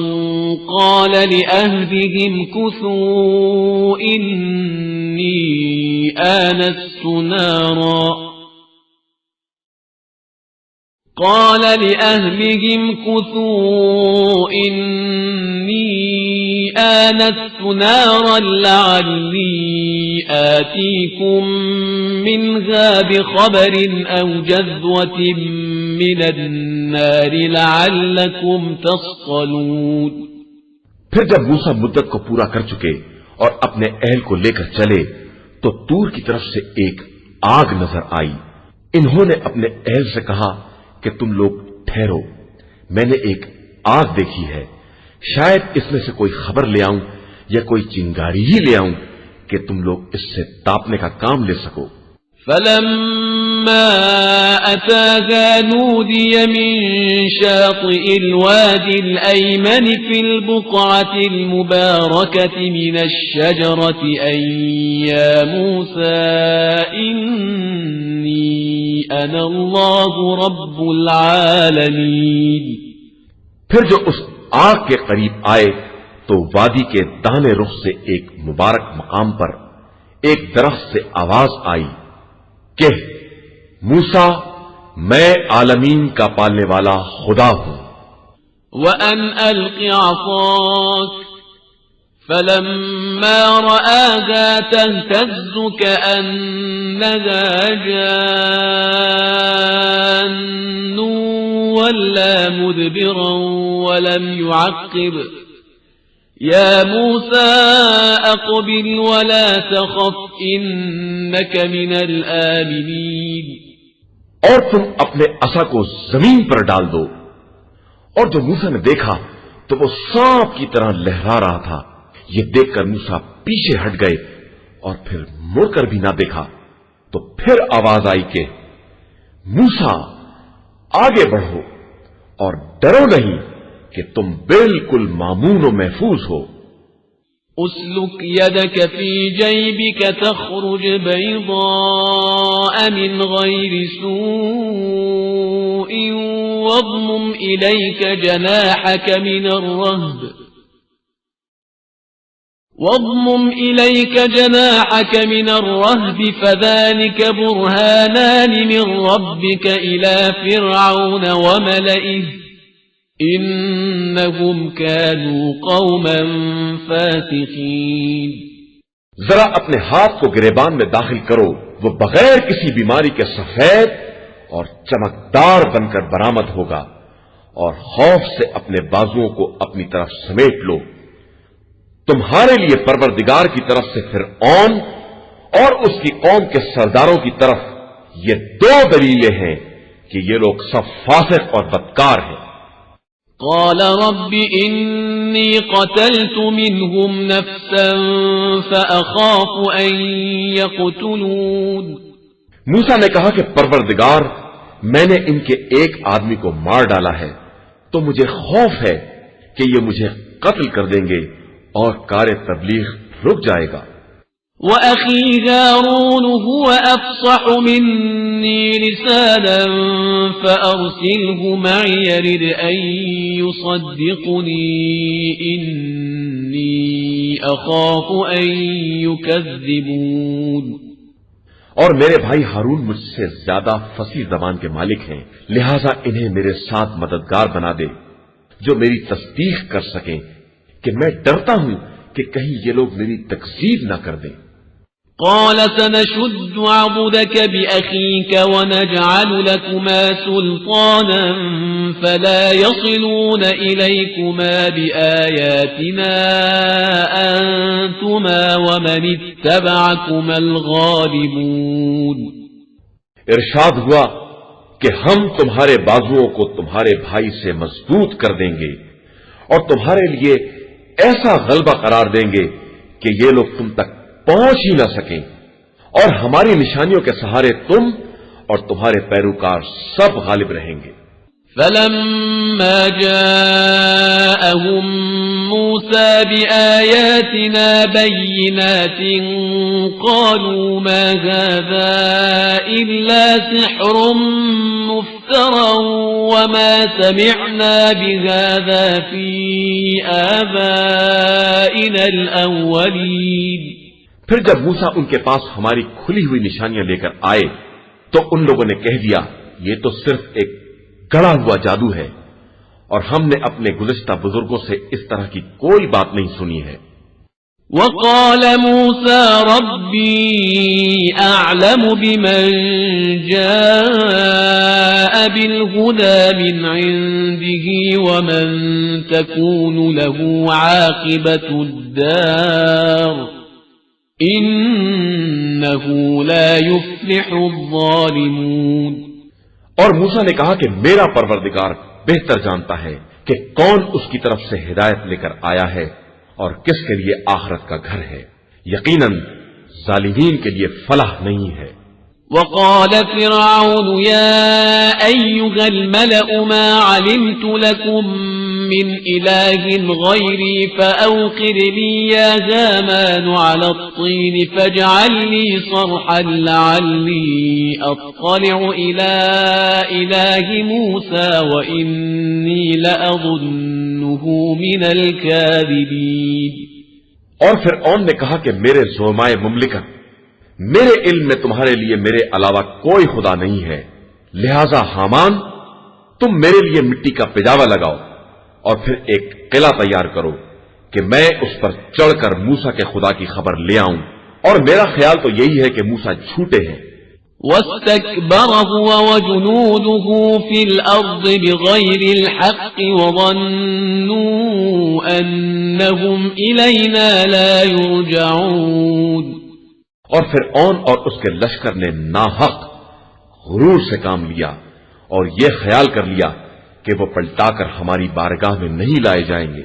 قال لأهلهم كثوا إني آنست نارا قال لأهلهم كثوا إني آنست نارا لعلي آتيكم منها بخبر أو جذوة من النار لعلكم تصطلون۔ پھر جب موسیٰ مدت کو پورا کر چکے اور اپنے اہل کو لے کر چلے تو طور کی طرف سے ایک آگ نظر آئی۔ انہوں نے اپنے اہل سے کہا کہ تم لوگ ٹھہرو، میں نے ایک آگ دیکھی ہے، شاید اس میں سے کوئی خبر لے آؤں یا کوئی چنگاری ہی لے آؤں کہ تم لوگ اس سے تاپنے کا کام لے سکو۔ فلما أتاها نودي من شاطئ الوادي الأيمن في البقعة المباركة من الشجرة أن يا موسى إني أنا الله رب العالمين۔ پھر جو اس آگ کے قریب آئے تو وادی کے داہنے رخ سے ایک مبارک مقام پر ایک درخت سے آواز آئی کہ موسیٰ میں عالمین کا پالنے والا خدا ہوں۔ وَأَنْ أَلْقِ عَصَاكَ فَلَمَّا رَآهَا تَهْتَزُّ كَأَنَّهَا جَانٌّ وَلَّى مُدْبِرًا وَلَمْ يُعَقِّبْ يَا مُوسَى أَقْبِلْ وَلَا تَخَفْ إِنَّكَ مِنَ الْآمِنِينَ۔ اور تم اپنے عصا کو زمین پر ڈال دو، اور جو موسیٰ نے دیکھا تو وہ سانپ کی طرح لہرا رہا تھا، یہ دیکھ کر موسیٰ پیچھے ہٹ گئے اور پھر مڑ کر بھی نہ دیکھا تو پھر آواز آئی کہ موسیٰ آگے بڑھو اور ڈرو نہیں کہ تم بالکل مامون و محفوظ ہو۔ اسلك يدك في جيبك تخرج بيضاء من غير سوء واضمم إليك جناحك من الرهب فذلك برهانان من ربك إلى فرعون وملئه إنهم كانوا قوما فاسقين۔ ذرا اپنے ہاتھ کو گریبان میں داخل کرو، وہ بغیر کسی بیماری کے سفید اور چمکدار بن کر برآمد ہوگا، اور خوف سے اپنے بازوؤں کو اپنی طرف سمیٹ لو۔ تمہارے لیے پروردگار کی طرف سے فرعون اور اس کی قوم کے سرداروں کی طرف یہ دو دلیلیں ہیں کہ یہ لوگ سب فاسق اور بدکار ہیں۔ قال رب إني قتلت منهم نفسا فأخاف أن يقتلون۔ موسیٰ نے کہا کہ پروردگار، میں نے ان کے ایک آدمی کو مار ڈالا ہے تو مجھے خوف ہے کہ یہ مجھے قتل کر دیں گے اور کار تبلیغ رک جائے گا۔ وَأَخِي هَارُونُ هُوَ أَفْصَحُ مِنِّي لِسَانًا فَأَرْسِلْهُ مَعِيَ يَرِدْ أَن يُصَدِّقُنِي إِنِّي أَخَافُ أَن يُكَذِّبُونِ۔ اور میرے بھائی ہارون مجھ سے زیادہ فصیح زبان کے مالک ہیں، لہذا انہیں میرے ساتھ مددگار بنا دے جو میری تصدیق کر سکیں، کہ میں ڈرتا ہوں کہ کہیں یہ لوگ میری تکذیب نہ کر دیں۔ قال سنشد عضدك بأخيك ونجعل لكما سلطانا فلا يصلون إليكما بآياتنا أنتما ومن اتبعكما الغالبون۔ ارشاد ہوا کہ ہم تمہارے بازوؤں کو تمہارے بھائی سے مضبوط کر دیں گے اور تمہارے لیے ایسا غلبہ قرار دیں گے کہ یہ لوگ تم تک پہنچ ہی نہ سکیں، اور ہماری نشانیوں کے سہارے تم اور تمہارے پیروکار سب غالب رہیں گے۔ فلما جاءهم موسى بآياتنا بينات قالوا ما هذا إلا سحر مفترى وما سمعنا بهذا في آبائنا الأولين۔ پھر جب موسیٰ ان کے پاس ہماری کھلی ہوئی نشانیاں لے کر آئے تو ان لوگوں نے کہہ دیا یہ تو صرف ایک گڑا ہوا جادو ہے، اور ہم نے اپنے گزشتہ بزرگوں سے اس طرح کی کوئی بات نہیں سنی ہے۔ وقال موسى ربي أعلم بمن جاء بالهدى من عنده ومن تكون له عاقبة الدار إنه لا يفلح الظالمون۔ اور موسیٰ نے کہا کہ میرا پروردگار بہتر جانتا ہے کہ کون اس کی طرف سے ہدایت لے کر آیا ہے اور کس کے لیے آخرت کا گھر ہے، یقیناً ظالمین کے لیے فلاح نہیں ہے۔ وقال فرعون يا أيها الملأ ما علمت لكم من إله غيري فأوقد لي يا هامان على الطين فاجعل لي صرحا لعلي أطلع إلى إله موسى وإني لأظنه من الكاذبين۔ اور فرعون نے کہا کہ میرے زعمائے مملکت، میرے علم میں تمہارے لیے میرے علاوہ کوئی خدا نہیں ہے، لہذا حامان تم میرے لیے مٹی کا پجاوا لگاؤ اور پھر ایک قلعہ تیار کرو کہ میں اس پر چڑھ کر موسیٰ کے خدا کی خبر لے آؤں، اور میرا خیال تو یہی ہے کہ موسیٰ جھوٹے ہیں۔ واستكبر هو وجنوده في الأرض بغير الحق وظنوا أنهم إلينا لا يرجعون۔ اور فرعون اور اس کے لشکر نے ناحق غرور سے کام لیا اور یہ خیال کر لیا کہ وہ پلٹا کر ہماری بارگاہ میں نہیں لائے جائیں گے۔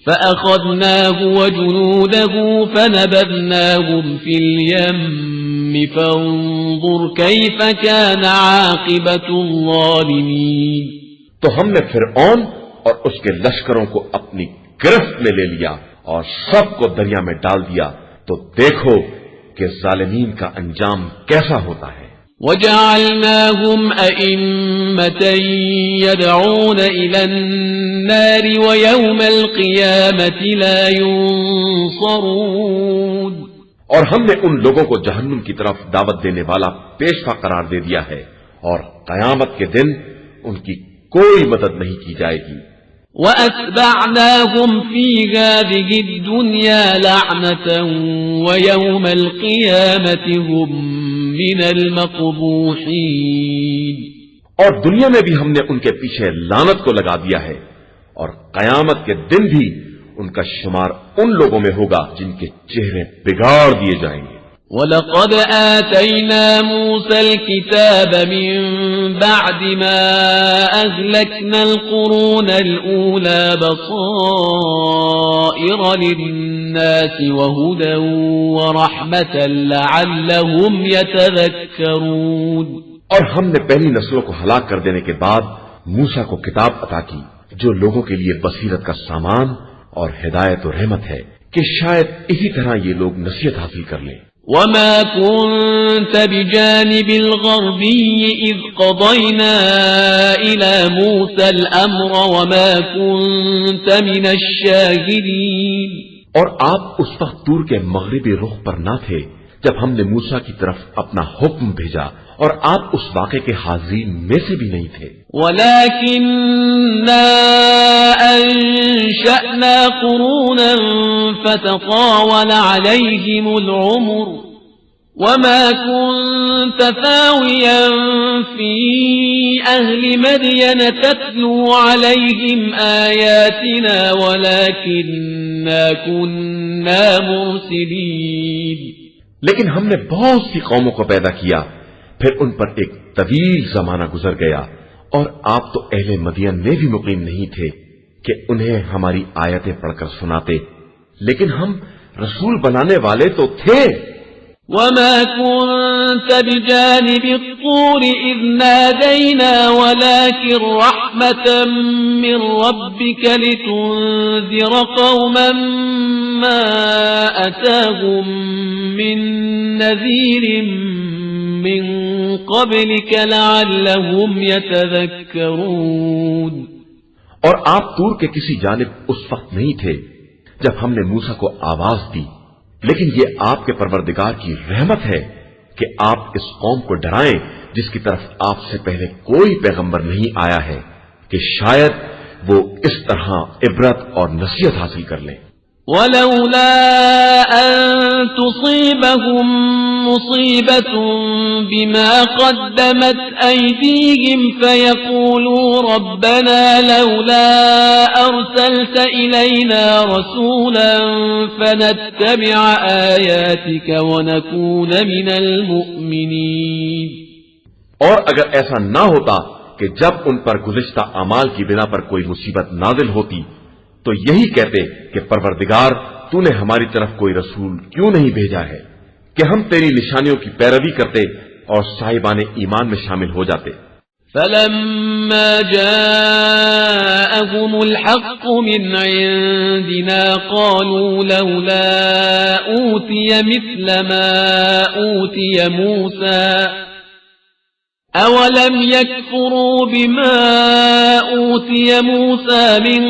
فأخذناه وجنوده فنبذناهم في اليم فانظر كيف كان عاقبة الظالمين. تو ہم نے فرعون اور اس کے لشکروں کو اپنی گرفت میں لے لیا اور سب کو دریا میں ڈال دیا، تو دیکھو کہ ظالمین کا انجام کیسا ہوتا ہے۔ وجعلناهم أئمة يدعون إلى النار ويوم القيامة لا ينصرون. اور ہم نے ان لوگوں کو جہنم کی طرف دعوت دینے والا پیشوا قرار دے دیا ہے، اور قیامت کے دن ان کی کوئی مدد نہیں کی جائے گی۔ وَأَتْبَعْنَاهُمْ فِي هَذِهِ الدُّنْيَا لَعْنَةً وَيَوْمَ الْقِيَامَةِ هُمْ مِنَ الْمَقْبُوحِينَ. اور دنیا میں بھی ہم نے ان کے پیچھے لعنت کو لگا دیا ہے، اور قیامت کے دن بھی ان کا شمار ان لوگوں میں ہوگا جن کے چہرے بگاڑ دیے جائیں گے۔ وَلَقَدْ آتَيْنَا مُوسَى الْكِتَابَ مِنْ بَعْدِ مَا أَهْلَكْنَا الْقُرُونَ الْأُولَى بَصَائِرَ لِلنَّاسِ وَهُدًى وَرَحْمَةً لَعَلَّهُمْ يَتَذَكَّرُونَ. اور ہم نے پہلی نسلوں کو ہلاک کر دینے کے بعد موسیٰ کو کتاب عطا کی جو لوگوں کے لیے بصیرت کا سامان اور ہدایت و رحمت ہے کہ شاید اسی طرح یہ لوگ نصیحت حاصل کر لیں۔ وَمَا كُنْتَ بِجَانِبِ الْغَرْبِيِّ إِذْ قَضَيْنَا إِلَى مُوسَى الْأَمْرَ وَمَا كُنْتَ مِنَ الشَّاهِدِينَ. اور آپ اس وقت طور کے مغربی رخ پر نہ تھے جب ہم نے موسیٰ کی طرف اپنا حکم بھیجا، اور آپ اس واقعے کے حاضرین میں سے بھی نہیں تھے۔ وَلَكِنَّا أَنشَأْنَا قُرُونًا فَتَطَاوَلَ عَلَيْهِمُ الْعُمُرُ وَمَا كُنْتَ ثَاوِيًا فِي أَهْلِ مَدْيَنَ تَتْلُو عَلَيْهِمْ آيَاتِنَا وَلَكِنَّا كُنَّا مُرْسِلِينَ. لیکن ہم نے بہت سی قوموں کو پیدا کیا، پھر ان پر ایک طویل زمانہ گزر گیا، اور آپ تو اہل مدین میں بھی مقیم نہیں تھے کہ انہیں ہماری آیتیں پڑھ کر سناتے، لیکن ہم رسول بنانے والے تو تھے۔ وَمَا كُنْتَ بِجَانِبِ الطُّورِ إِذْ نَادَيْنَا وَلَكِنْ رَحْمَةً مِّن رَّبِّكَ لِتُنذِرَ قَوْمًا مَّا أَتَاهُم مِّن نَّذِيرٍ مِّن قَبْلِكَ لَعَلَّهُمْ يَتَذَكَّرُونَ. اور آپ طور کے کسی جانب اس وقت نہیں تھے جب ہم نے موسیٰ کو آواز دی، لیکن یہ آپ کے پروردگار کی رحمت ہے کہ آپ اس قوم کو ڈرائیں جس کی طرف آپ سے پہلے کوئی پیغمبر نہیں آیا ہے، کہ شاید وہ اس طرح عبرت اور نصیحت حاصل کر لیں۔ وَلَوْلَا أَن تُصِيبَهُم مُّصِيبَةٌ بِمَا قَدَّمَتْ أَيْدِيهِمْ فَيَقُولُوا رَبَّنَا لَوْلَا أَرْسَلْتَ إِلَيْنَا رَسُولًا فَنَتَّبِعَ آيَاتِكَ وَنَكُونَ مِنَ الْمُؤْمِنِينَ. اور اگر ایسا نہ ہوتا کہ جب ان پر گزشتہ اعمال کی بنا پر کوئی مصیبت نازل ہوتی تو یہی کہتے کہ پروردگار تو نے ہماری طرف کوئی رسول کیوں نہیں بھیجا ہے کہ ہم تیری نشانیوں کی پیروی کرتے اور صاحبان ایمان میں شامل ہو جاتے۔ فَلَمَّا جَاءَهُمُ الْحَقُّ مِنْ عِنْدِنَا قَالُوا لَوْلَا أُوتِيَ مِثْلَ مَا أُوتِيَ مُوسَى أَوَلَمْ يَكْفُرُوا بِمَا أُوتِيَ مُوسَى مِنْ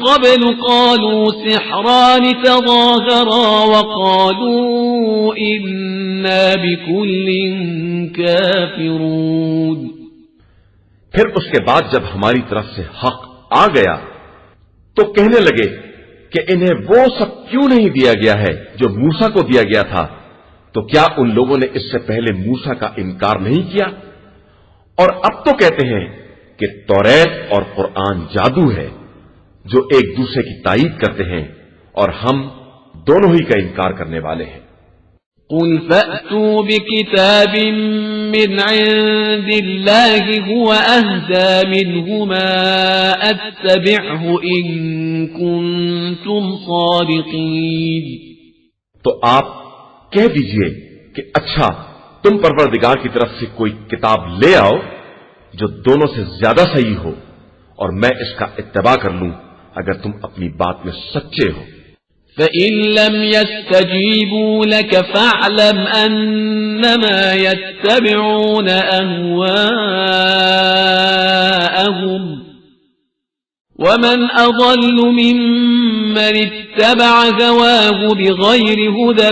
قَبْلُ قَالُوا سِحْرَانِ تَظَاهَرَا وَقَالُوا إِنَّا بِكُلٍّ كَافِرُونَ. پھر اس کے بعد جب ہماری طرف سے حق آ گیا تو کہنے لگے کہ انہیں وہ سب کیوں نہیں دیا گیا ہے جو موسیٰ کو دیا گیا تھا، تو کیا ان لوگوں نے اس سے پہلے موسیٰ کا انکار نہیں کیا؟ اور اب تو کہتے ہیں کہ توریت اور قرآن جادو ہے جو ایک دوسرے کی تائید کرتے ہیں، اور ہم دونوں ہی کا انکار کرنے والے ہیں۔ قل فأتوا بكتاب من عند الله هو أهدى منهما أتبعه إن كنتم صادقين. تو آپ کہہ دیجئے کہ اچھا تم پروردگار کی طرف سے کوئی کتاب لے آؤ جو دونوں سے زیادہ صحیح ہو اور میں اس کا اتباع کر لوں اگر تم اپنی بات میں سچے ہو. فَإِن لَّمْ يَسْتَجِيبُوا لَكَ فَاعْلَمْ أَنَّمَا يَتَّبِعُونَ أَهْوَاءَهُمْ وَمَنْ أَضَلُّ مِمَّنِ اتَّبَعَ هَوَاهُ بِغَيْرِ هُدًى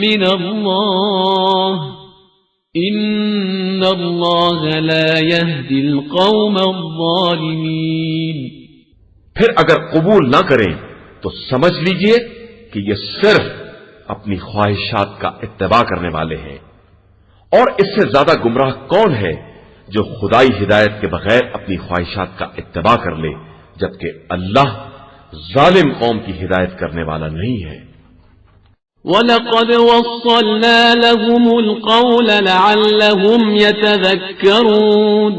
مِّنَ اللَّهِ إِنَّ اللَّهَ لَا يَهْدِي الْقَوْمَ الظَّالِمِينَ. پھر اگر قبول نہ کریں تو سمجھ لیجئے کہ یہ صرف اپنی خواہشات کا اتباع کرنے والے ہیں، اور اس سے زیادہ گمراہ کون ہے جو خدائی ہدایت کے بغیر اپنی خواہشات کا اتباع کر لے، جبکہ اللہ ظالم قوم کی ہدایت کرنے والا نہیں ہے. وَلَقَدْ وَصَّلْنَا لَهُمُ الْقَوْلَ لَعَلَّهُمْ يَتَذَكَّرُونَ.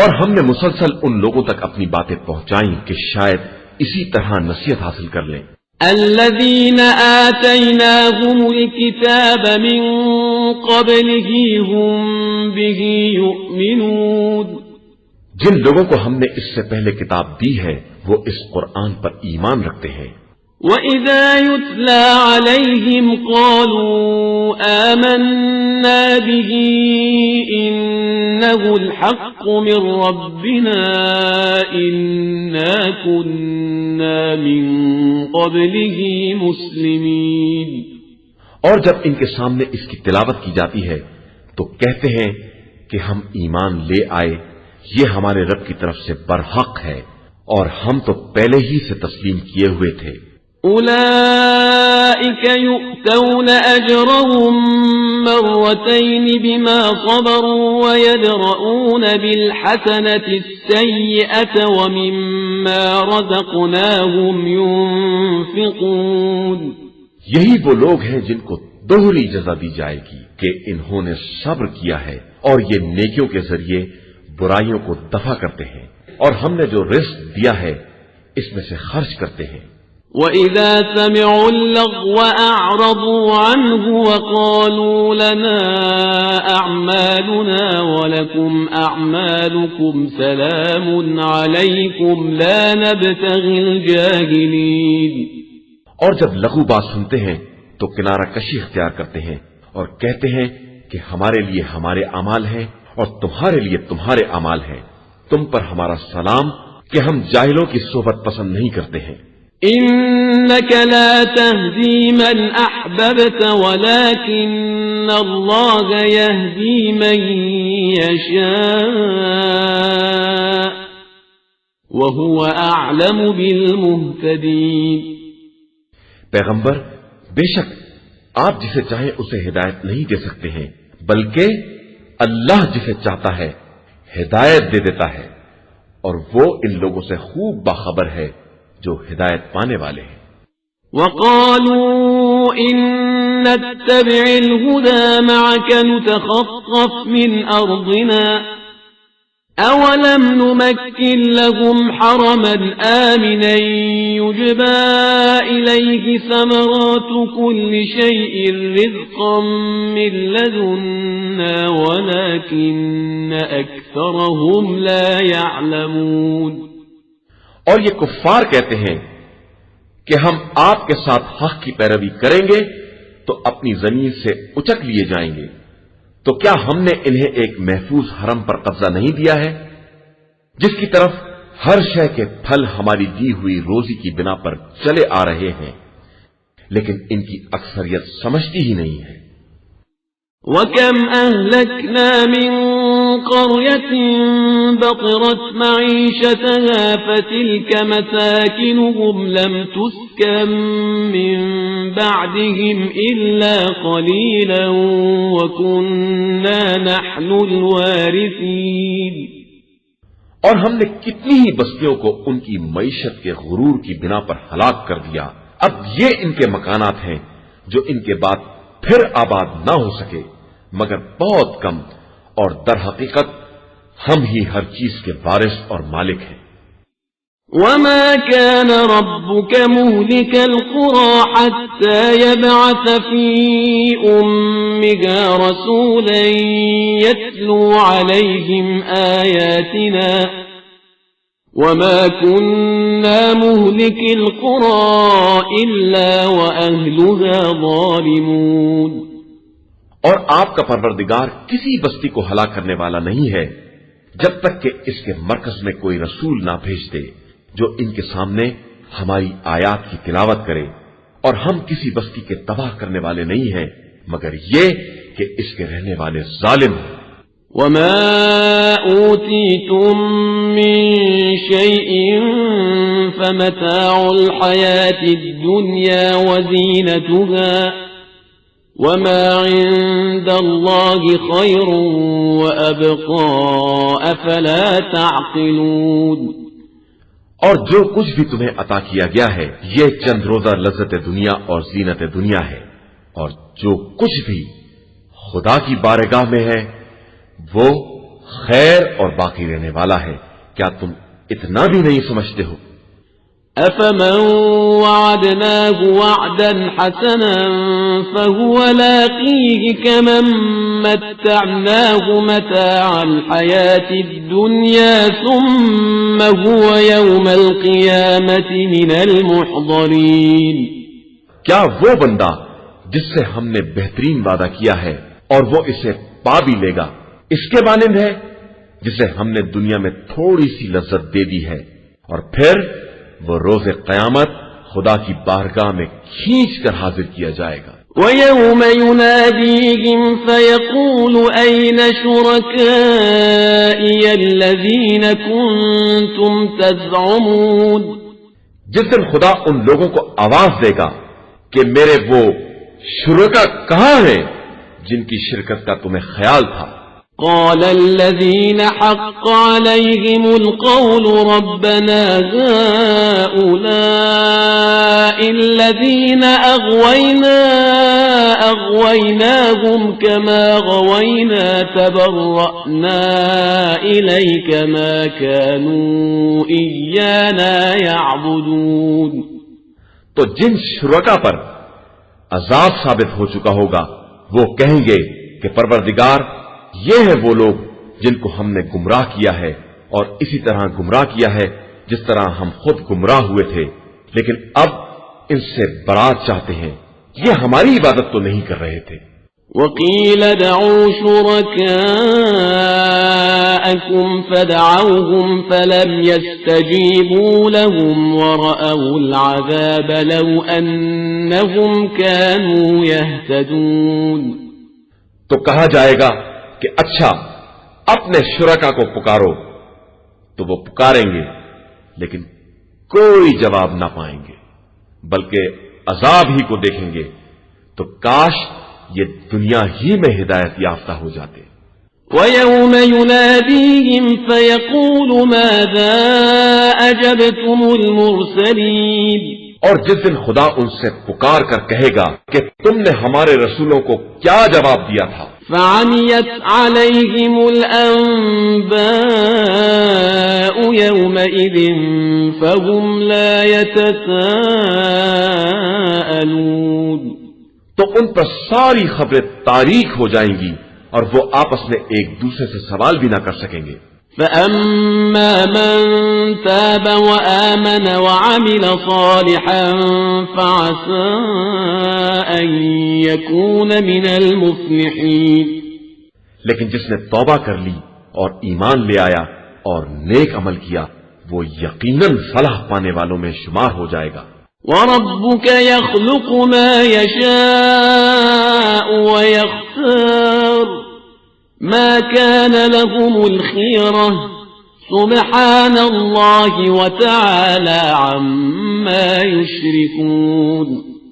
اور ہم نے مسلسل ان لوگوں تک اپنی باتیں پہنچائیں کہ شاید اسی طرح نصیحت حاصل کر لیں. الذين آتيناهم الكتاب من قبله هم به يؤمنون. جن لوگوں کو ہم نے اس سے پہلے کتاب دی ہے وہ اس قرآن پر ایمان رکھتے ہیں. وَإِذَا يُتْلَى عَلَيْهِمْ قَالُوا آمَنَّا بِهِ إِنَّهُ الْحَقُّ مِنْ رَبِّنَا إِنَّا كُنَّا مِنْ قَبْلِهِ مُسْلِمِينَ. اور جب ان کے سامنے اس کی تلاوت کی جاتی ہے تو کہتے ہیں کہ ہم ایمان لے آئے، یہ ہمارے رب کی طرف سے برحق ہے اور ہم تو پہلے ہی سے تسلیم کیے ہوئے تھے. أولئك يؤتون أجرهم مرتين بما صبروا ويدرؤون بالحسنة السيئة ومما رزقناهم ينفقون. یہی وہ لوگ ہیں جن کو دوہری جزا دی جائے گی کہ انہوں نے صبر کیا ہے اور یہ نیکیوں کے ذریعے برائیوں کو دفع کرتے ہیں اور ہم نے جو رزق دیا ہے اس میں سے خرچ کرتے ہیں. وَإِذَا سَمِعُوا اللَّغْوَ أَعْرَضُوا عَنْهُ وَقَالُوا لَنَا أَعْمَالُنَا وَلَكُمْ أَعْمَالُكُمْ سَلَامٌ عَلَيْكُمْ لَا نَبْتَغِي الْجَاهِلِينَ. اور جب لغو بات سنتے ہیں تو کنارہ کشی اختیار کرتے ہیں اور کہتے ہیں کہ ہمارے لیے ہمارے اعمال ہیں اور تمہارے لیے تمہارے اعمال ہیں، تم پر ہمارا سلام کہ ہم جاہلوں کی صحبت پسند نہیں کرتے ہیں. إنك لا تهدي من أحببت ولكن الله يهدي من يشاء وهو أعلم بالمهتدين. پیغمبر بے شک آپ جسے چاہیں اسے ہدایت نہیں دے سکتے ہیں بلکہ اللہ جسے چاہتا ہے ہدایت دے دیتا ہے اور وہ ان لوگوں سے خوب باخبر ہے جو ہدایت پانے والے ہیں. وَقَالُوا إِن نَّتَّبِعِ الْهُدَى مَعَكَ نُتَخَطَّفْ مِنْ أَرْضِنَا أَوَلَمْ نُمَكِّن لَّهُمْ حَرَمًا آمِنًا يُجْبَى إِلَيْهِ ثَمَرَاتُ كُلِّ شَيْءٍ رِّزْقًا مِّن لَّدُنَّا وَلَكِنَّ أَكْثَرَهُمْ لَا يَعْلَمُونَ. اور یہ کفار کہتے ہیں کہ ہم آپ کے ساتھ حق کی پیروی کریں گے تو اپنی زمین سے اچک لیے جائیں گے، تو کیا ہم نے انہیں ایک محفوظ حرم پر قبضہ نہیں دیا ہے جس کی طرف ہر شے کے پھل ہماری دی ہوئی روزی کی بنا پر چلے آ رہے ہیں، لیکن ان کی اکثریت سمجھتی ہی نہیں ہے. وَكَمْ أَهْلَكْنَا مِن قَرْيَةٍ بَطِرَتْ مَعِيشَتَهَا فَتِلْكَ مَسَاكِنُهُمْ لَمْ تُسْكَن مِّن بَعْدِهِمْ إِلَّا قَلِيلًا وَكُنَّا نَحْنُ الْوَارِثِينَ. اور ہم نے کتنی ہی بستیوں کو ان کی معیشت کے غرور کی بنا پر ہلاک کر دیا. اب یہ ان کے مکانات ہیں جو ان کے بعد پھر آباد نہ ہو سکے مگر بہت کم، اور در حقیقت ہم ہی ہر چیز کے وارث اور مالک ہیں۔ وما كان ربك مهلك القرى حتى يبعث في أمها رسولا يتلو عليهم آياتنا وما كنا مهلك القرى إلا وأهلها ظالمون۔ اور آپ کا پروردگار کسی بستی کو ہلاک کرنے والا نہیں ہے جب تک کہ اس کے مرکز میں کوئی رسول نہ بھیج دے جو ان کے سامنے ہماری آیات کی تلاوت کرے، اور ہم کسی بستی کے تباہ کرنے والے نہیں ہیں مگر یہ کہ اس کے رہنے والے ظالم ہیں۔ وما أوتيتم من شيء فمتاع الحياة الدنيا وزينتها وما عند الله خير وأبقى أفلا تعقلون۔ اور جو کچھ بھی تمہیں عطا کیا گیا ہے یہ چند روزہ لذت دنیا اور زینت دنیا ہے، اور جو کچھ بھی خدا کی بارگاہ میں ہے وہ خیر اور باقی رہنے والا ہے، کیا تم اتنا بھی نہیں سمجھتے ہو؟ أفمن وعدناه وعدا حسنا فهو لاقيه كمن متعناه متاع الحياة الدنيا ثم هو يوم القيامة من المحضرين۔ کیا وہ بندہ جس سے ہم نے بہترین وعدہ کیا ہے اور وہ اسے پا بھی لے گا اس کے مانند ہے جسے ہم نے دنیا میں تھوڑی سی لذت دے دی ہے اور پھر وہ روز قیامت خدا کی بارگاہ میں کھینچ کر حاضر کیا جائے گا۔ وَيَوْمَ يُنَادِيهِمْ فَيَقُولُ أَيْنَ شُرَكَائِيَ الَّذِينَ كُنتُمْ تَزْعُمُونَ۔ جس دن خدا ان لوگوں کو آواز دے گا کہ میرے وہ شرکا کہاں ہیں جن کی شرکت کا تمہیں خیال تھا۔ قال الذين حق عليهم القول ربنا هؤلاء الذين أغويناهم كما غوينا تبرأنا إليك ما كانوا إيانا يعبدون۔ تو جن شرکا پر عذاب ثابت ہو چکا ہوگا وہ کہیں گے کہ پروردگار یہ ہیں وہ لوگ جن کو ہم نے گمراہ کیا ہے اور اسی طرح گمراہ کیا ہے جس طرح ہم خود گمراہ ہوئے تھے، لیکن اب ان سے برات چاہتے ہیں، یہ ہماری عبادت تو نہیں کر رہے تھے۔ وَقِيلَ دَعُوا شُرَكَاءَكُمْ فَدَعَوْهُمْ فَلَمْ يَسْتَجِيبُوا لَهُمْ وَرَأَوُا الْعَذَابَ لَوْ أَنَّهُمْ كَانُوا يَهْتَدُونَ۔ تو کہا جائے گا کہ اچھا اپنے شرکا کو پکارو، تو وہ پکاریں گے لیکن کوئی جواب نہ پائیں گے بلکہ عذاب ہی کو دیکھیں گے، تو کاش یہ دنیا ہی میں ہدایت یافتہ ہو جاتے۔ وَيَوْمَ يُنَادِيهِمْ فَيَقُولُ مَاذَا أَجَبْتُمُ الْمُرْسَلِينَ۔ اور جس دن خدا ان سے پکار کر کہے گا کہ تم نے ہمارے رسولوں کو کیا جواب دیا تھا۔ فَعَمِيَتْ عَلَيْهِمُ الْأَنبَاءُ يَوْمَئِذٍ فَهُمْ لَا يَتَسَاءَلُونَ۔ تو ان پر ساری خبریں تاریخ ہو جائیں گی اور وہ آپس میں ایک دوسرے سے سوال بھی نہ کر سکیں گے۔ فَأَمَّا مَن تَابَ وَآمَنَ وَعَمِلَ صَالِحًا فَعَسَىٰ أَن يَكُونَ مِنَ الْمُفْلِحِينَ۔ لیکن جس نے توبہ کر لی اور ایمان لے آیا اور نیک عمل کیا وہ یقیناً فلاح پانے والوں میں شمار ہو جائے گا۔ وَرَبُّكَ يَخْلُقُ مَا يَشَاءُ وَيَخْتَارُ مَا كَانَ لَهُمُ الْخِيَرَةُ سُبْحَانَ اللَّهِ وَتَعَالَى عَمَّا يُشْرِكُونَ۔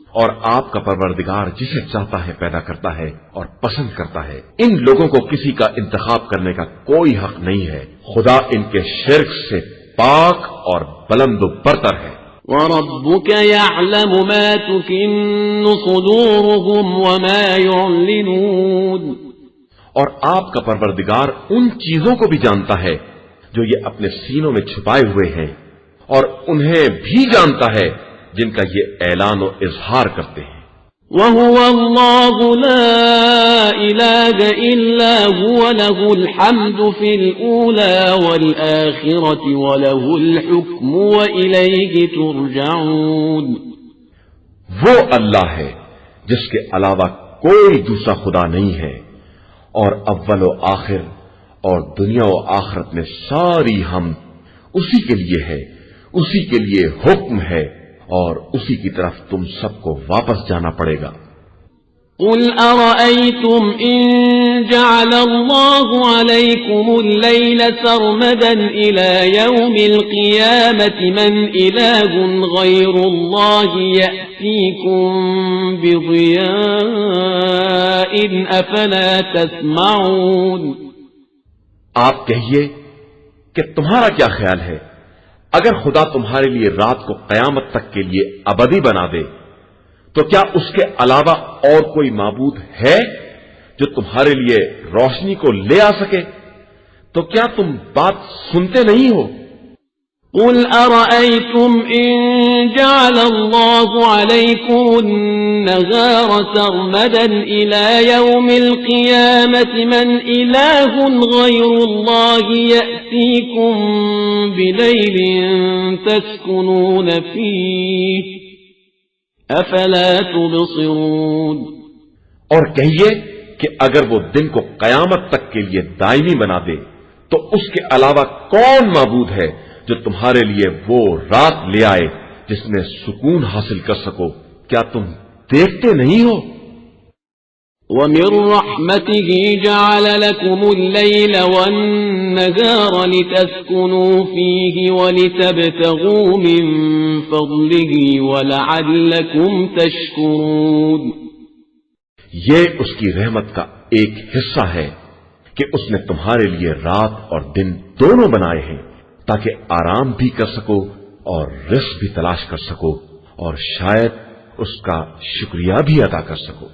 اور آپ کا پروردگار جسے چاہتا ہے پیدا کرتا ہے اور پسند کرتا ہے، ان لوگوں کو کسی کا انتخاب کرنے کا کوئی حق نہیں ہے، خدا ان کے شرک سے پاک اور بلند و برتر ہے۔ وَرَبُّكَ يَعْلَمُ مَا تُكِنُّ صُدُورُهُمْ وَمَا يُعْلِنُونَ اور آپ کا پروردگار ان چیزوں کو بھی جانتا ہے جو یہ اپنے سینوں میں چھپائے ہوئے ہیں، اور انہیں بھی جانتا ہے جن کا یہ اعلان و اظہار کرتے ہیں۔ وَهُوَ اللَّهُ لَا إِلَٰهَ إِلَّا هُوَ لَهُ الْحَمْدُ فِي الْأُولَىٰ وَالْآخِرَةِ وَلَهُ الْحُكْمُ وَإِلَيْهِ تُرْجَعُونَ وہ اللہ ہے جس کے علاوہ کوئی دوسرا خدا نہیں ہے، اور اول و آخر اور دنیا و آخرت میں ساری حمد اسی کے لیے ہے، اسی کے لیے حکم ہے، اور اسی کی طرف تم سب کو واپس جانا پڑے گا۔ قل أرأيتم إن جعل الله عليكم الليل سرمدا إلى يوم القيامة من إله غير الله يأتيكم بضياء أفلا تسمعون آپ کہیے کہ تمہارا کیا خیال ہے، اگر خدا تمہارے لیے رات کو قیامت تک کے لیے ابدی بنا دے تو کیا اس کے علاوہ اور کوئی معبود ہے جو تمہارے لیے روشنی کو لے آ سکے؟ تو کیا تم بات سنتے نہیں ہو؟ قل أرأيتم إن جعل الله عليكم النهار سرمدا إلى يوم القيامة من إله غير الله يأتيكم بليل تسكنون فيه أفلا تبصرون اور کہیے کہ اگر وہ دن کو قیامت تک کے لیے دائمی بنا دے تو اس کے علاوہ کون معبود ہے جو تمہارے لیے وہ رات لے آئے جس میں سکون حاصل کر سکو؟ کیا تم دیکھتے نہیں ہو؟ وَمِن رَحْمَتِهِ جَعَلَ لَكُمُ اللَّيْلَ وَالنَّهَارَ لِتَسْكُنُوا فِيهِ وَلِتَبْتَغُوا مِن فَضْلِهِ وَلَعَلَّكُمْ تَشْكُرُونَ یہ اس کی رحمت کا ایک حصہ ہے کہ اس نے تمہارے لیے رات اور دن دونوں بنائے ہیں تاکہ آرام بھی کر سکو اور رزق بھی تلاش کر سکو، اور شاید اس کا شکریہ بھی ادا کر سکو۔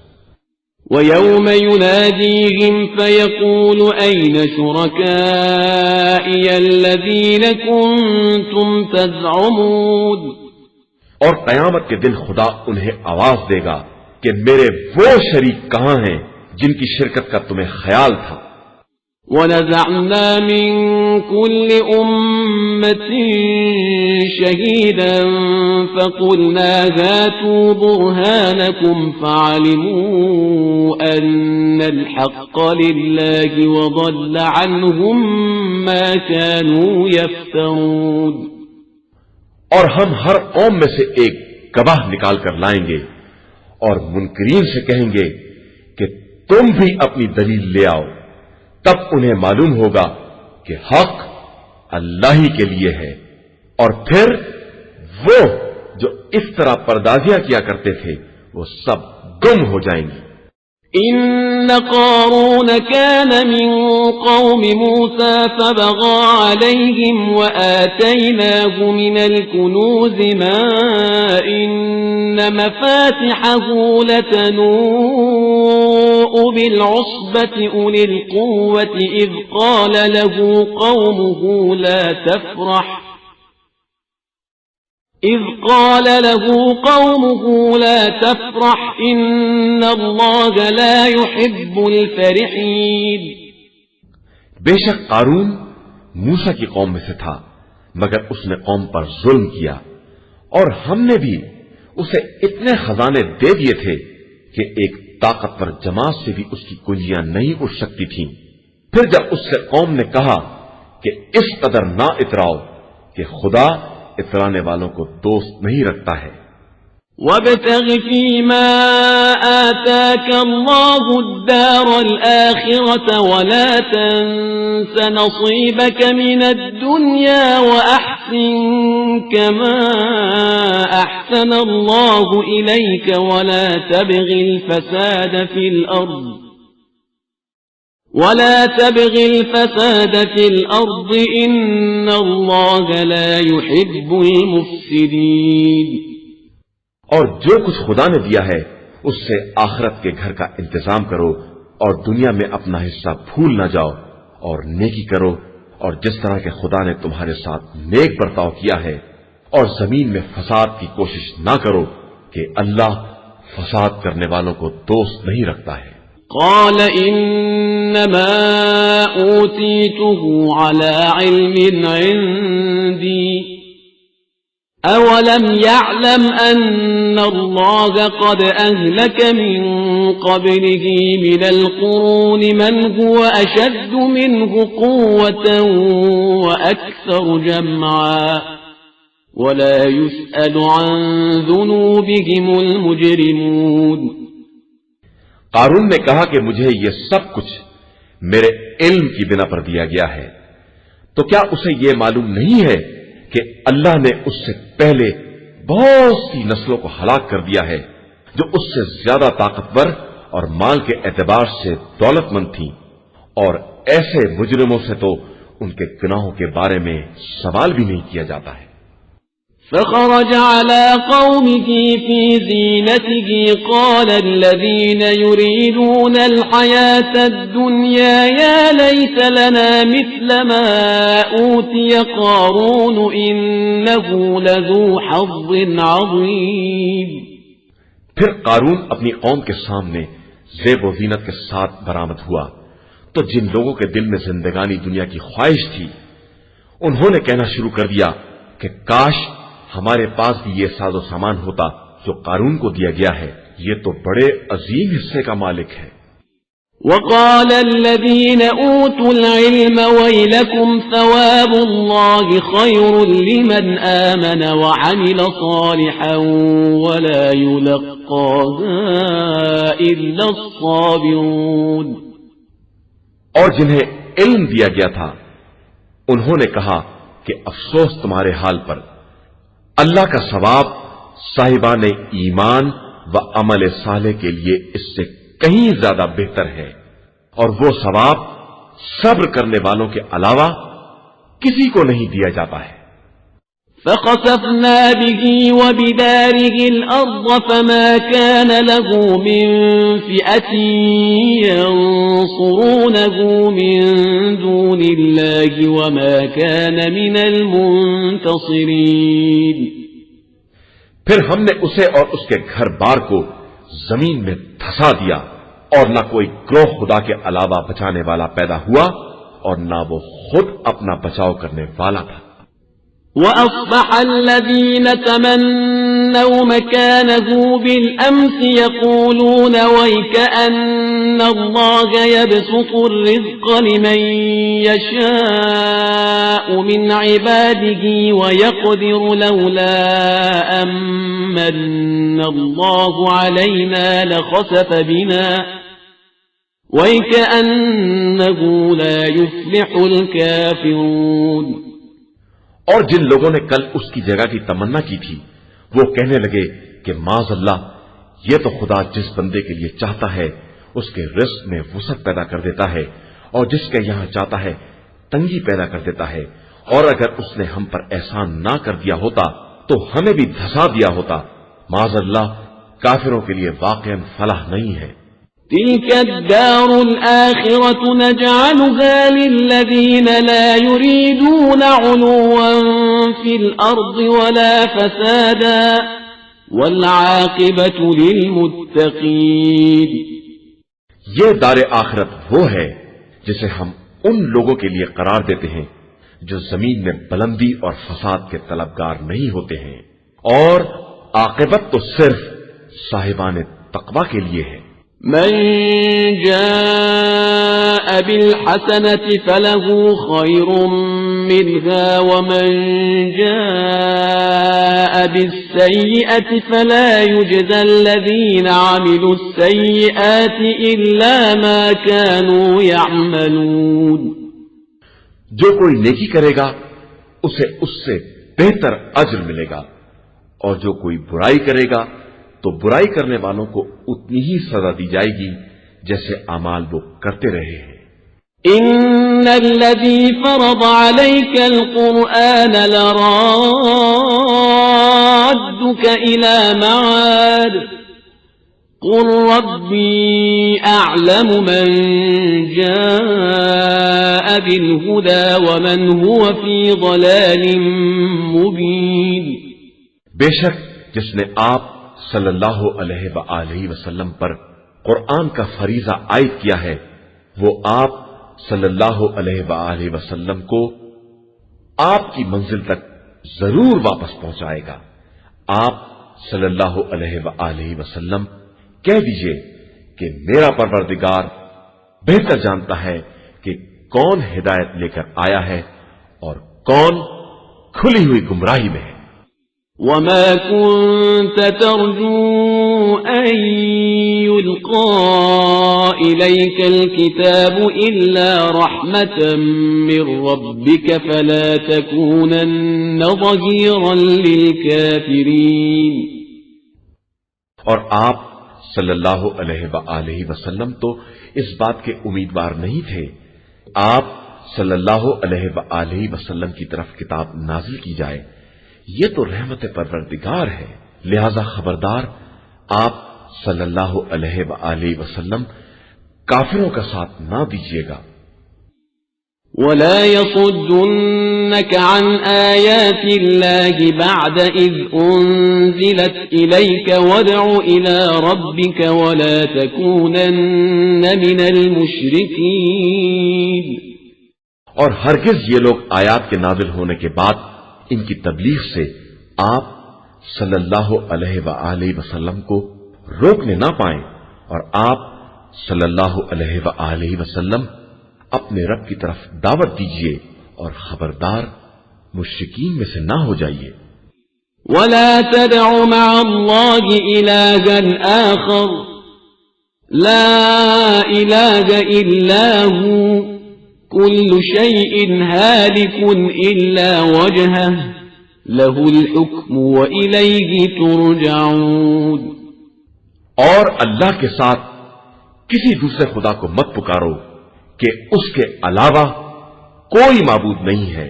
وَيَوْمَ يُنَادِيهِمْ فَيَقُولُ أَيْنَ شُرَكَائِيَ الَّذِينَ كُنتُمْ تَزْعُمُونَ اور قیامت کے دن خدا انہیں آواز دے گا کہ میرے وہ شریک کہاں ہیں جن کی شرکت کا تمہیں خیال تھا۔ وَنَزَعْنَا مِن كُلِّ أُمَّةٍ شَهِيدًا فَقُلْنَا هَاتُوا بُرْهَانَكُمْ فَعَلِمُوا أَنَّ الْحَقَّ لِلَّهِ وَضَلَّ عَنْهُمْ مَا كَانُوا يَفْتَرُونَ اور ہم ہر قوم میں سے ایک گواہ نکال کر لائیں گے اور منکرین سے کہیں گے کہ تم بھی اپنی دلیل لے آؤ، تب انہیں معلوم ہوگا کہ حق اللہ ہی کے لیے ہے، اور پھر وہ جو اس طرح پردازیاں کیا کرتے تھے وہ سب گم ہو جائیں گی۔ إن قارون كان من قوم موسى فبغى عليهم وآتيناه من الكنوز ما إن مفاتحه لتنوء بالعصبة أولي القوة إذ قال له قومه لا تفرح إن الله لا يحب الفرحين بے شک قارون موسیٰ کی قوم میں سے تھا، مگر اس نے قوم پر ظلم کیا، اور ہم نے بھی اسے اتنے خزانے دے دیے تھے کہ ایک طاقتور جماعت سے بھی اس کی کنجیاں نہیں اٹھ سکتی تھیں۔ پھر جب اس سے قوم نے کہا کہ اس قدر نہ اتراؤ کہ خدا اترانے والوں کو دوست نہیں رکھتا ہے۔ وَابْتَغِ فِيمَا آتَاكَ اللَّهُ الدَّارَ الْآخِرَةَ وَلَا تَنسَ نَصِيبَكَ مِنَ الدُّنْيَا وَأَحْسِن كَمَا أَحْسَنَ اللَّهُ إِلَيْكَ وَلَا تَبْغِ الْفَسَادَ فِي الْأَرْضِ ولا تبغ الفساد في الأرض إن الله لا يحب المفسدين. اور جو کچھ خدا نے دیا ہے اس سے آخرت کے گھر کا انتظام کرو اور دنیا میں اپنا حصہ بھول نہ جاؤ اور نیکی کرو، اور جس طرح کے خدا نے تمہارے ساتھ نیک برتاؤ کیا ہے، اور زمین میں فساد کی کوشش نہ کرو کہ اللہ فساد کرنے والوں کو دوست نہیں رکھتا ہے. قال انما اوتیته على علم عندي اولم يعلم ان الله قد اهلك من قبله من القرون من هو اشد منه قوة واكثر جمعا ولا يسأل عن ذنوبهم المجرمون. قارون نے کہا کہ مجھے یہ سب کچھ میرے علم کی بنا پر دیا گیا ہے، تو کیا اسے یہ معلوم نہیں ہے کہ اللہ نے اس سے پہلے بہت سی نسلوں کو ہلاک کر دیا ہے جو اس سے زیادہ طاقتور اور مال کے اعتبار سے دولت مند تھیں، اور ایسے مجرموں سے تو ان کے گناہوں کے بارے میں سوال بھی نہیں کیا جاتا ہے. فخرج على قومه في زينته قال الذين يريدون الحياة الدنيا يا ليت لنا مثل ما أوتي قارون إنه لذو حظ عظيم. پھر قارون اپنی قوم کے سامنے زیب و زینت کے ساتھ برآمد ہوا تو جن لوگوں کے دل میں زندگانی دنیا کی خواہش تھی انہوں نے کہنا شروع کر دیا کہ کاش ہمارے پاس بھی یہ ساز و سامان ہوتا جو قارون کو دیا گیا ہے، یہ تو بڑے عظیم حصے کا مالک ہے. وقال الذين اوتوا العلم ويلكم ثواب الله خير لمن آمن وعمل صالحا ولا يلقاها إلا الصابرون. اور جنہیں علم دیا گیا تھا انہوں نے کہا کہ افسوس تمہارے حال پر، اللہ کا ثواب صاحبان ایمان و عمل صالح کے لیے اس سے کہیں زیادہ بہتر ہے، اور وہ ثواب صبر کرنے والوں کے علاوہ کسی کو نہیں دیا جاتا ہے. فخسفنا به وبداره الأرض فما كان له من فئة ينصرونه من دون الله وما كان من المنتصرين. پھر ہم نے اسے اور اس کے گھر بار کو زمین میں دھسا دیا، اور نہ کوئی گروہ خدا کے علاوہ بچانے والا پیدا ہوا، اور نہ وہ خود اپنا بچاؤ کرنے والا تھا. وأصبح الذين تمنوا مكانه بالأمس يقولون ويكأن الله يبسط الرزق لمن يشاء من عباده ويقدر لولا أمن الله علينا لخسف بنا ويكأنه لا يفلح الكافرون. اور جن لوگوں نے کل اس کی جگہ کی تمنا کی تھی وہ کہنے لگے کہ معاذ اللہ، یہ تو خدا جس بندے کے لیے چاہتا ہے اس کے رزق میں وسعت پیدا کر دیتا ہے، اور جس کے یہاں چاہتا ہے تنگی پیدا کر دیتا ہے، اور اگر اس نے ہم پر احسان نہ کر دیا ہوتا تو ہمیں بھی دھسا دیا ہوتا. معاذ اللہ، کافروں کے لیے واقعاً فلاح نہیں ہے. تلك الدار الآخرة نجعلها للذين لا يريدون علوا في الأرض ولا فسادا والعاقبة للمتقين. یہ دار آخرت وہ ہے جسے ہم ان لوگوں کے لیے قرار دیتے ہیں جو زمین میں بلندی اور فساد کے طلبگار نہیں ہوتے ہیں، اور عاقبت تو صرف صاحبان تقوی کے لیے ہے. من جاء بالحسنة فله خير منها ومن جاء بالسيئة فلا يجزى الذين عملوا السيئات إلا ما كانوا يعملون. جو کوئی نیکی کرے گا اسے اس سے بہتر اجر ملے گا، اور جو کوئی برائی کرے گا تو برائی کرنے والوں کو اتنی ہی سزا دی جائے گی جیسے اعمال وہ کرتے رہے ہیں. إن الذي فرض عليك القرآن لرادك إلى معاد قل ربي أعلم من جاء بالهدى ومن هو في ضلال مبين. بے شک جس نے آپ صلی اللہ علیہ وآلہ وسلم پر قرآن کا فریضہ عائد کیا ہے وہ آپ صلی اللہ علیہ وآلہ وسلم کو آپ کی منزل تک ضرور واپس پہنچائے گا. آپ صلی اللہ علیہ وآلہ وسلم کہہ دیجئے کہ میرا پروردگار بہتر جانتا ہے کہ کون ہدایت لے کر آیا ہے اور کون کھلی ہوئی گمراہی میں ہے. وما كنت ترجو أن يلقى إليك الكتاب إلا رحمة من ربك فلا تكونن ظهيرا للكافرين. اور آپ صلی اللہ علیہ وآلہ وسلم تو اس بات کے امیدوار نہیں تھے آپ صلی اللہ علیہ وآلہ وسلم کی طرف کتاب نازل کی جائے. یہ تو رحمت پروردگار ہے لہذا خبردار آپ صلی اللہ علیہ وآلہ وسلم کافروں کا ساتھ نہ دیجیے گا. ولا يصدنك عن آيات الله بعد إذ أنزلت إليك وادع إلى ربك ولا تكونن من المشركين. اور ہرگز یہ لوگ آیات کے نازل ہونے کے بعد ان کی تبلیغ سے آپ صلی اللہ علیہ وآلہ وسلم کو روکنے نہ پائیں اور آپ صلی اللہ علیہ وآلہ وسلم اپنے رب کی طرف دعوت دیجیے اور خبردار مشرکین میں سے نہ ہو جائیے. ولا تدع مع الله إلها آخر لا إله إلا هو كل شيء هالك إلا وجهه له الحكم وإليه ترجعون. اور اللہ کے ساتھ کسی دوسرے خدا کو مت پکارو کہ اس کے علاوہ کوئی معبود نہیں ہے.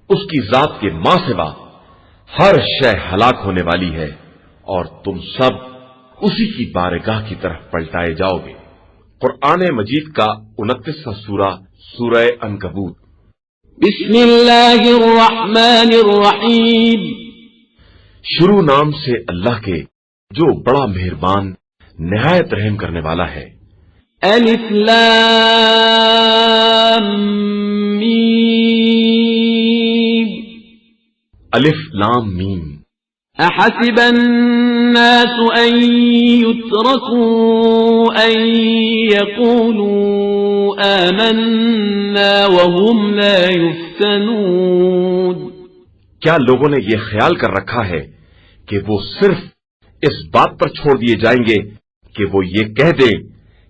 اس کی ذات کے ماں سوا ہر شے ہلاک ہونے والی ہے اور تم سب اسی کی بارگاہ کی طرف پلٹائے جاؤ گے. قرآن مجید کا 29واں سورہ سورہ عنکبوت. بسم اللہ الرحمن الرحیم. شروع نام سے اللہ کے جو بڑا مہربان نہایت رحم کرنے والا ہے. الف لام میم. الف لام میم. احسب الناس ان يتركوا ان يقولوا آمنا وهم لا يفتنون. کیا لوگوں نے یہ خیال کر رکھا ہے کہ وہ صرف اس بات پر چھوڑ دیے جائیں گے کہ وہ یہ کہہ دیں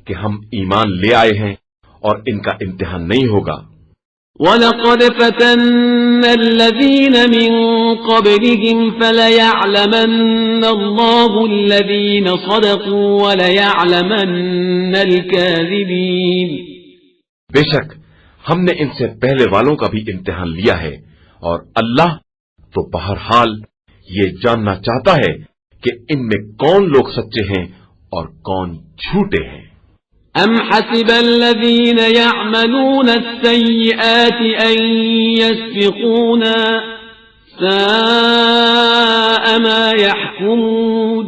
کہ ہم ایمان لے آئے ہیں اور ان کا امتحان نہیں ہوگا. وَلَقَدْ فَتَنَّ الَّذِينَ مِن قَبْلِهِمْ فَلَيَعْلَمَنَّ اللَّهُ الَّذِينَ صَدَقُوا وَلَيَعْلَمَنَّ الْكَاذِبِينَ. بے شک ہم نے ان سے پہلے والوں کا بھی امتحان لیا ہے اور اللہ تو بہرحال یہ جاننا چاہتا ہے کہ ان میں کون لوگ سچے ہیں اور کون جھوٹے ہیں. أَمْ حَسِبَ الَّذِينَ يَعْمَلُونَ السَّيِّئَاتِ أَن يَسْبِقُونَا سَاءَ مَا يَحْكُمُونَ.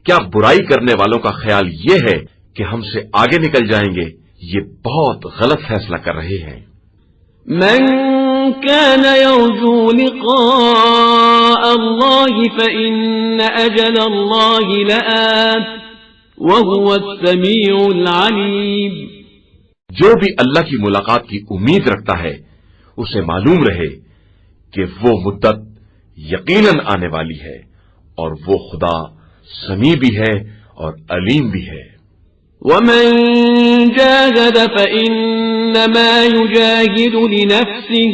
کیا برائی کرنے والوں کا خیال یہ ہے کہ ہم سے آگے نکل جائیں گے؟ یہ بہت غلط فیصلہ کر رہے ہیں. مَنْ كَانَ يَرْجُو لِقَاءَ اللَّهِ فَإِنَّ أَجَلَ اللَّهِ لَآتٍ وَهُوَ السَّمِيعُ الْعَلِيمُ. جو بھی اللہ کی ملاقات کی امید رکھتا ہے اسے معلوم رہے کہ وہ مدت یقیناً آنے والی ہے اور وہ خدا سمیع بھی ہے اور علیم بھی ہے. وَمَن جَاهَدَ فَإِنَّمَا يُجَاهِدُ لِنَفْسِهِ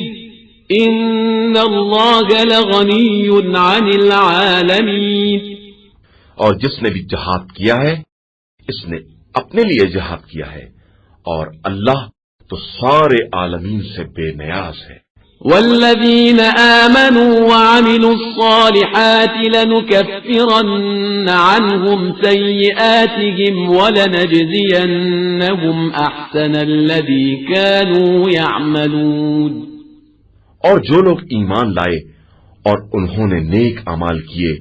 إِنَّ اللَّهَ لَغَنِيٌّ عَنِ الْعَالَمِينَ. اور جس نے بھی جہاد کیا ہے اس نے اپنے لیے جہاد کیا ہے اور اللہ تو سارے عالمین سے بے نیاز ہے۔ والذین آمنوا وعملوا الصالحات لنكفرن عنهم سیئاتهم ولنجزینهم احسن الذی كانوا يعملون۔ اور جو لوگ ایمان لائے اور انہوں نے نیک اعمال کیے،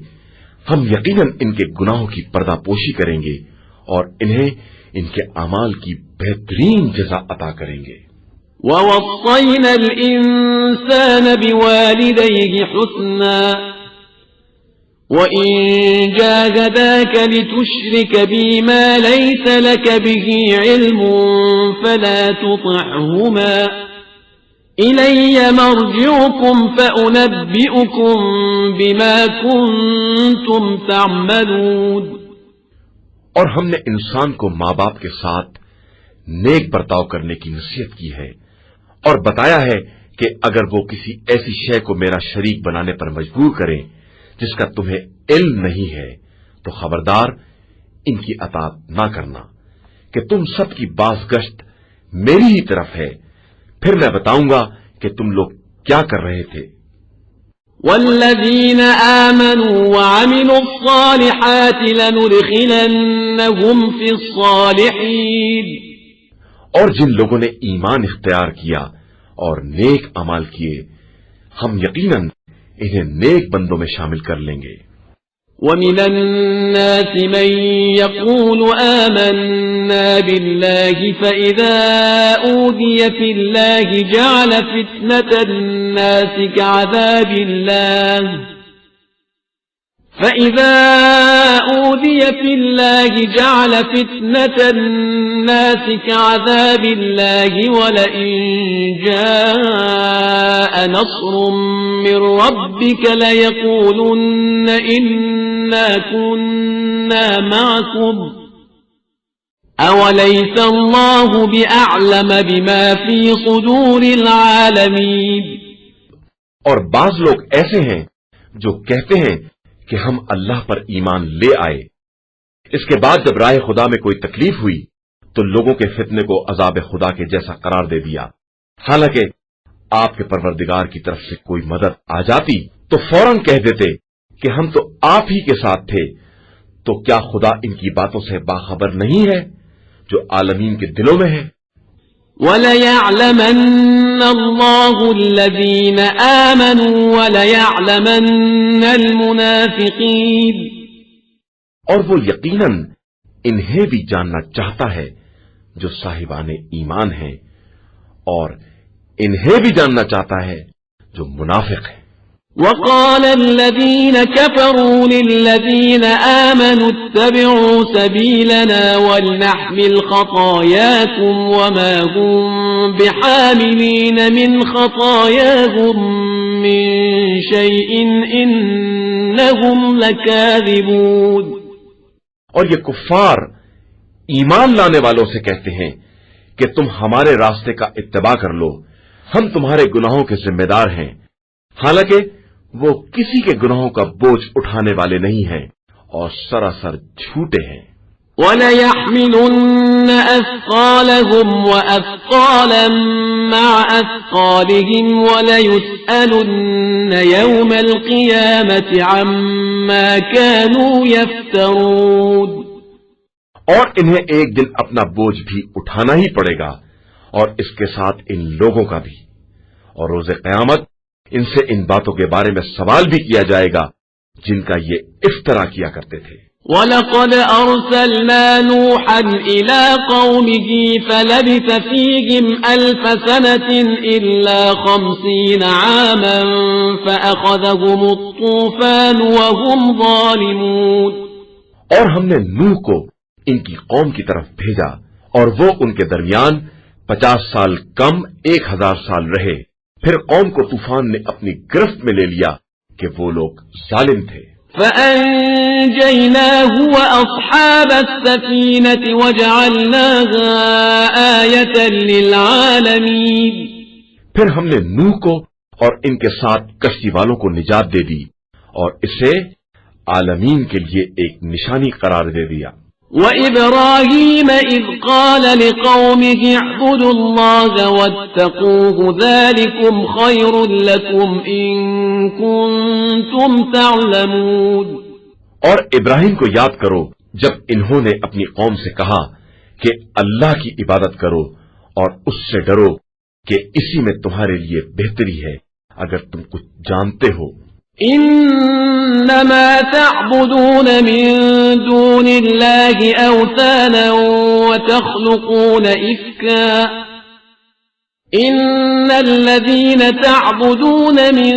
ہم یقیناً ان کے گناہوں کی پردہ پوشی کریں گے اور انہیں ان کے اعمال کی بہترین جزا عطا کریں گے۔ وَوَصَّيْنَا الْإِنسَانَ بِوَالِدَيْهِ حُسْنًا وَإِن جَاهَدَاكَ لِتُشْرِكَ بِي مَا لَيْسَ لَكَ بِهِ عِلْمٌ فَلَا تُطِعْهُمَا إِلَيَّ مَرْجِعُكُمْ فَأُنَبِّئُكُم بِمَا كُنتُمْ تَعْمَلُونَ۔ اور ہم نے انسان کو ماں باپ کے ساتھ نیک برتاؤ کرنے کی نصیحت کی ہے اور بتایا ہے کہ اگر وہ کسی ایسی شے کو میرا شریک بنانے پر مجبور کریں جس کا تمہیں علم نہیں ہے تو خبردار ان کی اطاعت نہ کرنا کہ تم سب کی باز گشت میری ہی طرف ہے، پھر میں بتاؤں گا کہ تم لوگ کیا کر رہے تھے۔ والذین آمنوا وعملوا الصالحات لندخلنهم فی الصالحین۔ اور جن لوگوں نے ایمان اختیار کیا اور نیک اعمال کیے، ہم یقیناً انہیں نیک بندوں میں شامل کر لیں گے۔ وَمِنَ النَّاسِ مَن يَقُولُ آمَنَّا بِاللَّهِ فَإِذَا أُوذِيَ فِي اللَّهِ جَعَلَ فِتْنَةَ النَّاسِ كَعَذَابِ اللَّهِ وَلَئِن جَاءَ نَصْرٌ مِّن رَّبِّكَ لَيَقُولُنَّ إِنَّا كُنَّا مَعَكُمْ أَوَلَيْسَ اللَّهُ بِأَعْلَمَ بِمَا فِي صُدُورِ الْعَالَمِينَ۔ اور بعض لوگ ایسے ہیں جو کہتے ہیں کہ ہم اللہ پر ایمان لے آئے، اس کے بعد جب راہ خدا میں کوئی تکلیف ہوئی تو لوگوں کے فتنے کو عذاب خدا کے جیسا قرار دے دیا، حالانکہ آپ کے پروردگار کی طرف سے کوئی مدد آ جاتی تو فوراً کہہ دیتے کہ ہم تو آپ ہی کے ساتھ تھے۔ تو کیا خدا ان کی باتوں سے باخبر نہیں ہے جو عالمین کے دلوں میں ہے؟ وَلَيَعْلَمَنَّ اللَّهُ الَّذِينَ آمَنُوا وَلَيَعْلَمَنَّ الْمُنَافِقِينَ۔ اور وہ یقیناً انہیں بھی جاننا چاہتا ہے جو صاحبان ایمان ہیں، اور انہیں بھی جاننا چاہتا ہے جو منافق ہیں۔ وَقَالَ الَّذِينَ كَفَرُوا لِلَّذِينَ آمَنُوا اتَّبِعُوا سَبِيلَنَا وَلْنَحْمِلْ خَطَايَاكُمْ وَمَا هُمْ بِحَامِلِينَ مِنْ خَطَايَاهُمْ مِنْ شَيْءٍ إِنَّهُمْ لَكَاذِبُونَ۔ اور یہ کفار ایمان لانے والوں سے کہتے ہیں کہ تم ہمارے راستے کا اتباع کر لو، ہم تمہارے گناہوں کے ذمہ دار ہیں، حالانکہ وہ کسی کے گناہوں کا بوجھ اٹھانے والے نہیں ہیں اور سراسر جھوٹے ہیں۔ وَلَيَحْمِلُنَّ أَثْقَالَهُمْ وَأَثْقَالًا مَعَ أَثْقَالِهِمْ وَلَيُسْأَلُنَّ يَوْمَ الْقِيَامَةِ عَمَّا كَانُوا يَفْتَرُونَ۔ اور انہیں ایک دن اپنا بوجھ بھی اٹھانا ہی پڑے گا، اور اس کے ساتھ ان لوگوں کا بھی، اور روز قیامت ان سے ان باتوں کے بارے میں سوال بھی کیا جائے گا جن کا یہ افترا کیا کرتے تھے۔ وَلَقَدْ أَرْسَلْنَا نُوحًا إِلَىٰ قَوْمِهِ فَلَبِثَ فِيهِمْ أَلْفَ سَنَةٍ إِلَّا 50 عَامًا فَأَخَذَهُمُ الطُّوفَانُ وَهُمْ ظَالِمُونَ۔ اور ہم نے نوح کو ان کی قوم کی طرف بھیجا اور وہ ان کے درمیان 50 سال کم 1000 سال رہے، پھر قوم کو طوفان نے اپنی گرفت میں لے لیا کہ وہ لوگ ظالم تھے۔ فَأَنجَيْنَاهُ وَأَصْحَابَ السَّفِينَةِ وَجَعَلْنَاهَا آيَةً لِلْعَالَمِينَ۔ پھر ہم نے نوح کو اور ان کے ساتھ کشتی والوں کو نجات دے دی اور اسے عالمین کے لیے ایک نشانی قرار دے دیا۔ وَإِبْرَاهِيمَ إِذْ قَالَ لِقَوْمِهِ اعْبُدُوا اللَّهَ وَاتَّقُوهُ ذَلِكُمْ خَيْرٌ لَكُمْ إِن كُنتُمْ تَعْلَمُونَ۔ اور ابراہیم کو یاد کرو جب انہوں نے اپنی قوم سے کہا کہ اللہ کی عبادت کرو اور اس سے ڈرو کہ اسی میں تمہارے لیے بہتری ہے اگر تم کچھ جانتے ہو۔ انما تعبدون من دون الله اوثانا وتخلقون افكا ان الذين تعبدون من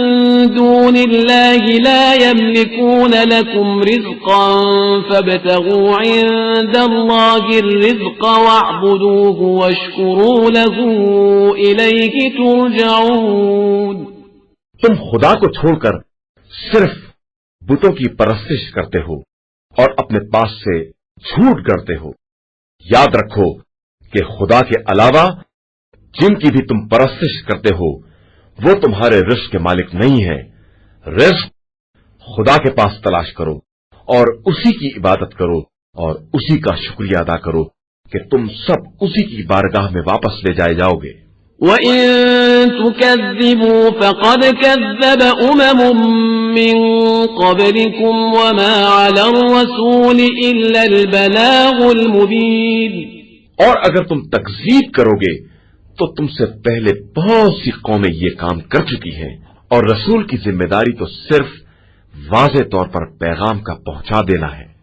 دون الله لا يملكون لكم رزقا فابتغوا عند الله الرزق واعبدوه واشكروا له اليه ترجعون۔ تم خدا کو چھوڑ کر صرف بتوں کی پرستش کرتے ہو اور اپنے پاس سے جھوٹ گڑتے ہو۔ یاد رکھو کہ خدا کے علاوہ جن کی بھی تم پرستش کرتے ہو وہ تمہارے رزق کے مالک نہیں ہے۔ رزق خدا کے پاس تلاش کرو اور اسی کی عبادت کرو اور اسی کا شکریہ ادا کرو کہ تم سب اسی کی بارگاہ میں واپس لے جائے جاؤ گے۔ وَإِن تُكَذِّبُوا فَقَدْ كَذَّبَ أُمَمٌ مِّن قَبْلِكُمْ وَمَا عَلَى الرَّسُولِ إِلَّا الْبَلَاغُ الْمُبِينُ۔ اور اگر تم تکذیب کرو گے تو تم سے پہلے بہت سی قومیں یہ کام کر چکی ہیں اور رسول کی ذمہ داری تو صرف واضح طور پر پیغام کا پہنچا دینا ہے۔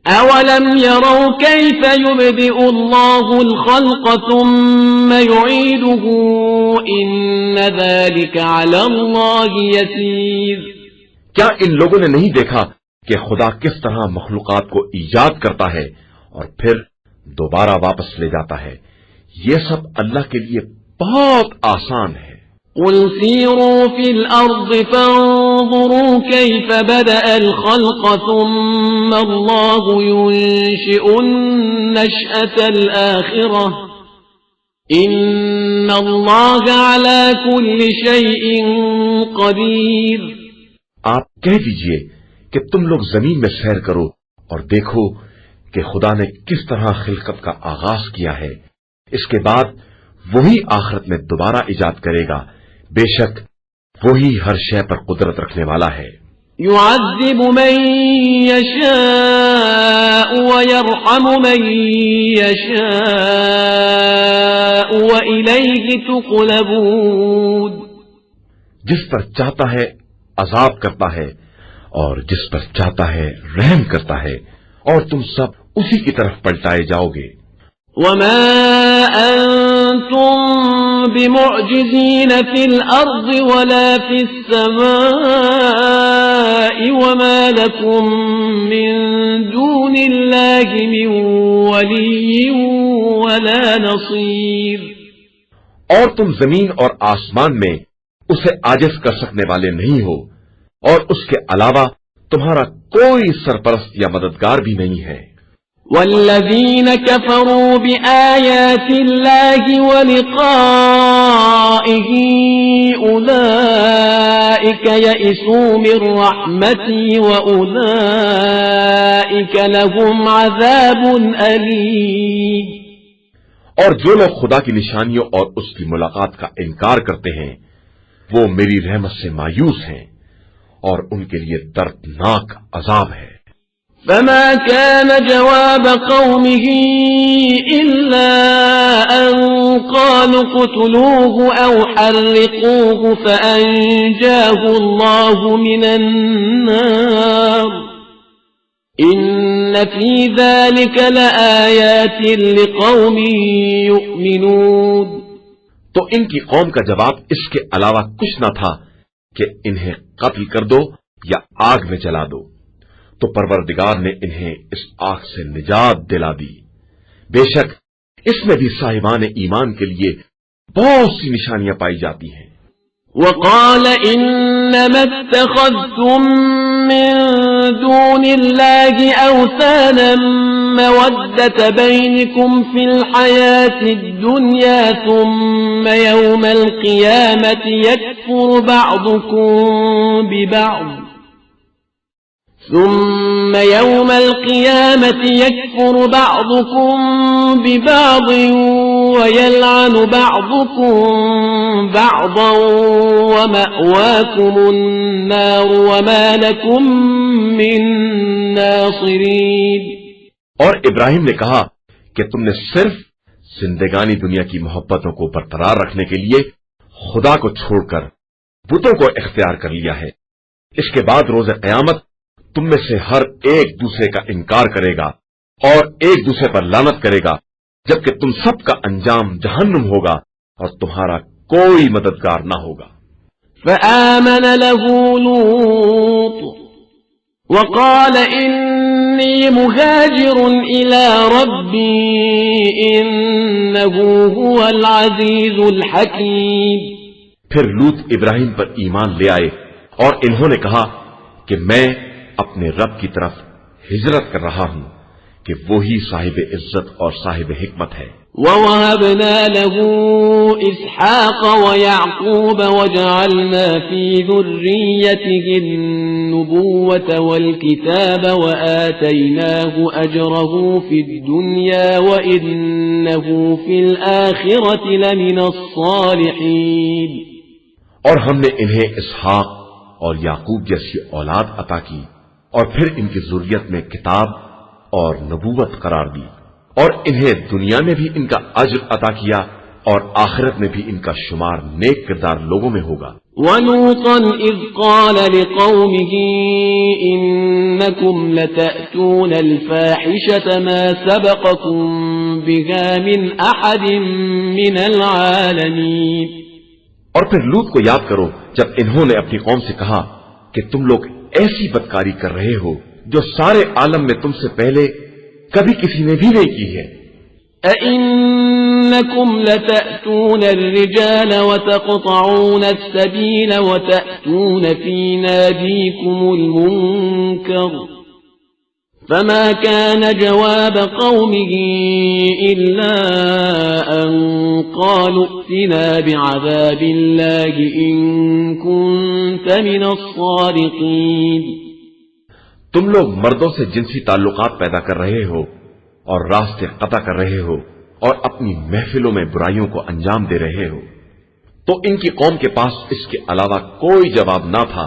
أَوَلَمْ يَرَوْا كَيْفَ يُبْدِئُ اللَّهُ الْخَلْقَ ثُمَّ يُعِيدُهُ إِنَّ ذَلِكَ عَلَى اللَّهِ يَسِيرٌ۔ کیا ان لوگوں نے نہیں دیکھا کہ خدا کس طرح مخلوقات کو ایجاد کرتا ہے اور پھر دوبارہ واپس لے جاتا ہے؟ یہ سب اللہ کے لیے بہت آسان ہے۔ قُلْ سِيرُوا فِي الْأَرْضِ فَانظُرُوا كَيْفَ بَدَأَ الْخَلْقَ ثُمَّ اللَّهُ يُنشِئُ النَّشْأَةَ الْآخِرَةَ إِنَّ اللَّهَ عَلَى كُلِّ شَيْءٍ قَدِيرٌ۔ آپ کہہ دیجئے کہ تم لوگ زمین میں سیر کرو اور دیکھو کہ خدا نے کس طرح خلقت کا آغاز کیا ہے، اس کے بعد وہی آخرت میں دوبارہ ایجاد کرے گا۔ بے شک وہی ہر شے پر قدرت رکھنے والا ہے۔ يعذب من يشاء ويرحم من يشاء وإليه تقلبون۔ جس پر چاہتا ہے عذاب کرتا ہے اور جس پر چاہتا ہے رحم کرتا ہے اور تم سب اسی کی طرف پلٹائے جاؤ گے۔ وما أنتم بمعجزين في الأرض ولا في السماء وما لكم من دون الله من ولي ولا نصير۔ اور تم زمین اور آسمان میں اسے عاجز کر سکنے والے نہیں ہو اور اس کے علاوہ تمہارا کوئی سرپرست یا مددگار بھی نہیں ہے۔ والذین کفروا بآیات اللہ ولقائہ اولئک یئسوا من رحمتی واولئک لهم عذاب علیم۔ اور جو لوگ خدا کی نشانیوں اور اس کی ملاقات کا انکار کرتے ہیں وہ میری رحمت سے مایوس ہیں اور ان کے لیے دردناک عذاب ہے۔ فما كان جواب قومه إلا أن قالوا اقتلوه أو حرقوه فأنجاه الله من النار إن في ذلك لآيات لقوم يؤمنون۔ تو ان کی قوم کا جواب اس کے علاوہ کچھ نہ تھا کہ انہیں قتل کر دو یا آگ میں جلا دو، تو پروردگار نے انہیں اس آگ سے نجات دلا دی۔ بے شک اس میں بھی صاحبان ایمان کے لیے بہت سی نشانیاں پائی جاتی ہیں۔ وقال انما اتخذتم من دون الله اوثانا مودة بينكم في الحياة الدنيا ثم يوم القيامة يكفر بعضكم ببعض۔ ثم يوم القيامة يكفر بعضكم ببعض ويلعن بعضكم بعضا ومأواكم النار وما لكم من ناصرين. اور ابراہیم نے کہا کہ تم نے صرف زندگانی دنیا کی محبتوں کو برقرار رکھنے کے لیے خدا کو چھوڑ کر بتوں کو اختیار کر لیا ہے. اس کے بعد روز قیامت تم میں سے ہر ایک دوسرے کا انکار کرے گا اور ایک دوسرے پر لعنت کرے گا، جبکہ تم سب کا انجام جہنم ہوگا اور تمہارا کوئی مددگار نہ ہوگا. فآمن له لوط وقال إني مهاجر إلى ربي إنه هو العزيز الحكيم. پھر لوط ابراہیم پر ایمان لے آئے اور انہوں نے کہا کہ میں اپنے رب کی طرف ہجرت کر رہا ہوں کہ وہی صاحب عزت اور صاحب حکمت ہے. وَوَهَبْنَا لَهُ إِسْحَاقَ وَيَعْقُوبَ وَجَعَلْنَا فِي ذُرِّيَّتِهِ النُّبُوَّةَ وَالْكِتَابَ وَآتَيْنَاهُ أَجْرَهُ فِي الدُّنْيَا وَإِنَّهُ فِي الْآخِرَةِ لَمِنَ الصَّالِحِينَ. اور ہم نے انہیں اسحاق اور یعقوب جیسی اولاد عطا کی اور پھر ان کی ذریت میں کتاب اور نبوت قرار دی، اور انہیں دنیا میں بھی ان کا اجر عطا کیا اور آخرت میں بھی ان کا شمار نیک کردار لوگوں میں ہوگا. وَلُوطًا إِذْ قَالَ لِقَوْمِهِ إِنَّكُمْ لَتَأْتُونَ الْفَاحِشَةَ مَا سَبَقَكُمْ بِهَا مِنْ أَحَدٍ مِنَ الْعَالَمِينَ. اور پھر لوط کو یاد کرو جب انہوں نے اپنی قوم سے کہا کہ تم لوگ ایسی بدکاری کر رہے ہو جو سارے عالم میں تم سے پہلے کبھی کسی نے بھی نہیں کی ہے. أَإِنَّكُمْ لَتَأْتُونَ الرِّجَالَ وَتَقْطَعُونَ السَّبِيلَ وَتَأْتُونَ فِي نَادِيكُمُ الْمُنكَرَ فما كان جواب قومه إلا أن قالوا ائتنا بعذاب الله إن كنت من الصادقين. تم لوگ مردوں سے جنسی تعلقات پیدا کر رہے ہو اور راستے قطع کر رہے ہو اور اپنی محفلوں میں برائیوں کو انجام دے رہے ہو. تو ان کی قوم کے پاس اس کے علاوہ کوئی جواب نہ تھا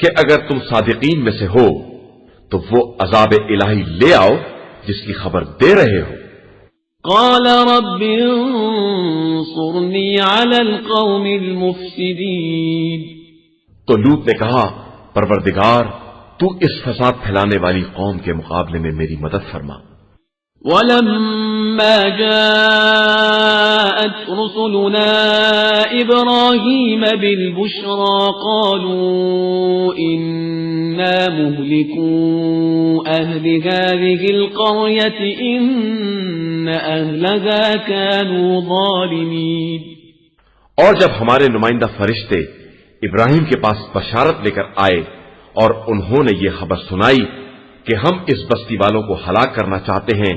کہ اگر تم صادقین میں سے ہو تو وہ عذاب الہی لے آؤ جس کی خبر دے رہے ہو. قال رب انصرنی علی القوم المفسدین. تو لوط نے کہا پروردگار تو اس فساد پھیلانے والی قوم کے مقابلے میں میری مدد فرما. ولما جاءت رسلنا إبراهيم بالبشرى قالوا إنا مهلكو أهل هذه القرية إن أهلها كانوا ظالمين. اور جب ہمارے نمائندہ فرشتے ابراہیم کے پاس بشارت لے کر آئے اور انہوں نے یہ خبر سنائی کہ ہم اس بستی والوں کو ہلاک کرنا چاہتے ہیں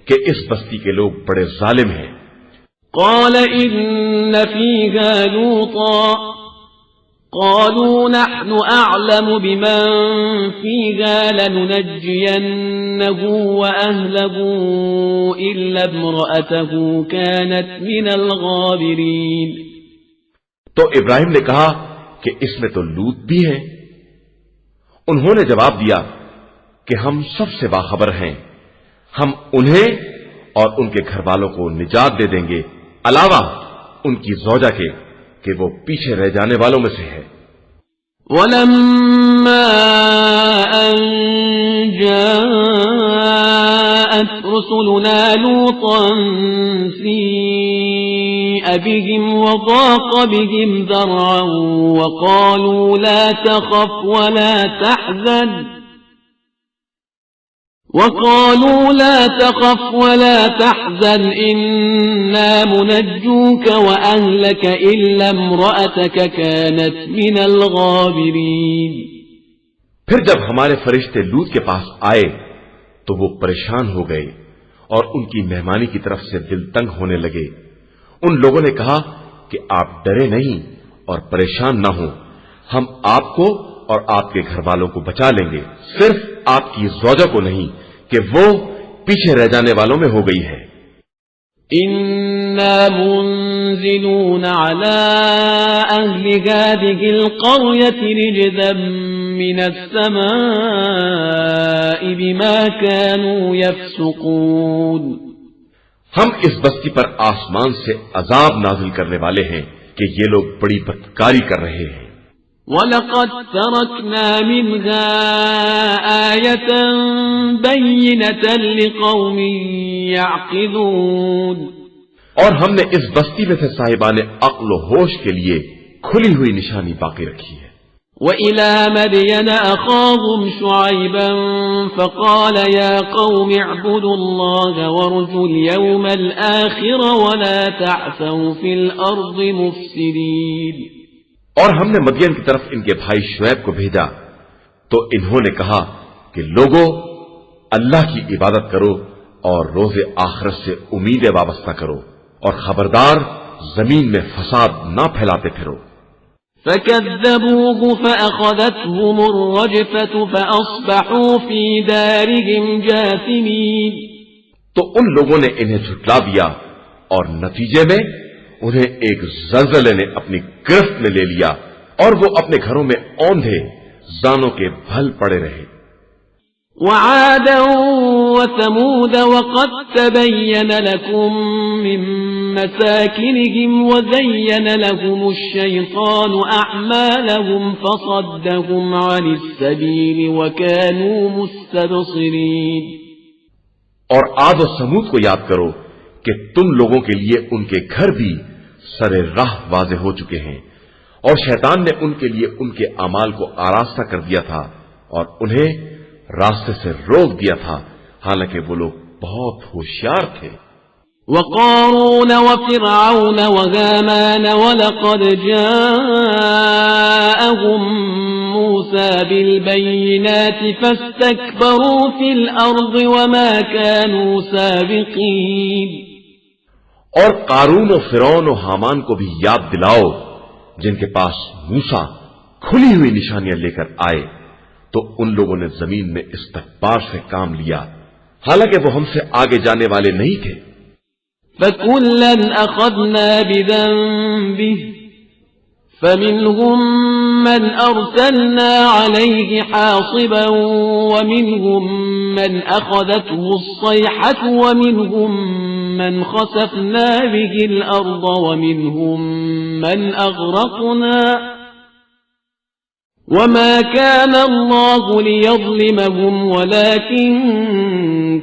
کہ اس بستی کے لوگ بڑے ظالم ہیں. قال إن فيها لوطا قالوا نحن أعلم بمن فيها لننجينه وأهله إلا امرأته كانت من الغابرين. تو ابراہیم نے کہا کہ اس میں تو لوط بھی ہے. انہوں نے جواب دیا کہ ہم سب سے باخبر ہیں، ہم انہیں اور ان کے گھر والوں کو نجات دے دیں گے علاوہ ان کی زوجہ کے کہ وہ پیچھے رہ جانے والوں میں سے ہے. وَلَمَّا أَن جَاءَتْ رُسُلُنَا لُوطًا سِيءَ بِهِمْ وَضَاقَ بِهِمْ ذَرْعًا وَقَالُوا لَا تَخَفْ وَلَا تَحْزَنْ إِنَّا مُنَجُّوكَ وَأَهْلَكَ إِلَّا امْرَأَتَكَ كَانَتْ مِنَ الْغَابِرِينَ. پھر جب ہمارے فرشتے لوط کے پاس آئے تو وہ پریشان ہو گئے اور ان کی مہمانی کی طرف سے دل تنگ ہونے لگے. ان لوگوں نے کہا کہ آپ ڈرے نہیں اور پریشان نہ ہوں، ہم آپ کو اور آپ کے گھر والوں کو بچا لیں گے، صرف آپ کی زوجہ کو نہیں کہ وہ پیچھے رہ جانے والوں میں ہو گئی ہے۔ إنا منزلون على أهل هذه القرية رجزا من السماء بما كانوا يفسقون۔ ہم اس بستی پر آسمان سے عذاب نازل کرنے والے ہیں کہ یہ لوگ بڑی بدکاری کر رہے ہیں۔ وَلَقَدْ تَرَكْنَا مِنْهَا آيَةً بَيِّنَةً لِقَوْمٍ يَعْقِلُونَ، اور ہم نے اس بستی میں سے صاحبان عقل و ہوش کے لیے کھلی ہوئی نشانی باقی رکھی ہے۔ وَإِلَى مَدْيَنَ أَخَاهُمْ شُعَيْبًا فَقَالَ يَا قَوْمِ اعْبُدُوا اللَّهَ وَارْجُوا الْيَوْمَ الْآخِرَ وَلَا تَعْثَوْا فِي الْأَرْضِ مُفْسِدِينَ۔ اور ہم نے مدین کی طرف ان کے بھائی شعیب کو بھیجا تو انہوں نے کہا کہ لوگو اللہ کی عبادت کرو اور روز آخرت سے امیدیں وابستہ کرو اور خبردار زمین میں فساد نہ پھیلاتے پھرو۔ فَكَذَّبُوهُ فَأَخَذَتْهُمُ الرَّجْفَةُ فَأَصْبَحُوا فِي دَارِهِمْ جَاثِمِينَ۔ تو ان لوگوں نے انہیں جھٹلا دیا اور نتیجے میں انہیں ایک زلزلے نے اپنی گرفت میں لے لیا اور وہ اپنے گھروں میں اوندھے زانوں کے بھل پڑے رہے۔ وَعَادًا وَثَمُودَ وَقَدْ تَبَيَّنَ لَكُم مِّن مَّسَاكِنِهِمْ وَزَيَّنَ لَهُمُ الشَّيْطَانُ أَعْمَالَهُمْ فَصَدَّهُمْ عَنِ السَّبِيلِ وَكَانُوا مُسْتَبْصِرِينَ۔ اور عاد و سمود کو یاد کرو کہ تم لوگوں کے لیے ان کے گھر بھی سر راہ واضح ہو چکے ہیں، اور شیطان نے ان کے لیے ان کے اعمال کو آراستہ کر دیا تھا اور انہیں راستے سے روک دیا تھا، حالانکہ وہ لوگ بہت ہوشیار تھے۔ وَقَارُونَ وَفِرْعَوْنَ وَهَامَانَ وَلَقَدْ جَاءَهُم مُوسَى بِالْبَيِّنَاتِ فَاسْتَكْبَرُوا فِي الْأَرْضِ وَمَا كَانُوا سَابِقِينَ۔ اور قارون و فرعون و حامان کو بھی یاد دلاؤ جن کے پاس موسیٰ کھلی ہوئی نشانیاں لے کر آئے تو ان لوگوں نے زمین میں استکبار سے کام لیا، حالانکہ وہ ہم سے آگے جانے والے نہیں تھے۔ فَكُلًّا أَخَذْنَا بِذَنبِهِ فَمِنْهُمْ مَنْ أَرْسَلْنَا عَلَيْهِ حَاصِبًا وَمِنْهُمْ مَنْ أَخَذَتْهُ الصَّيْحَةُ وَمِنْهُمْ مَنْ خَسَفْنَا بِهِ الْأَرْضَ وَمِنْهُمْ مَنْ أَغْرَقْنَا وَمَا كَانَ اللَّهُ لِيَظْلِمَهُمْ وَلَكِنْ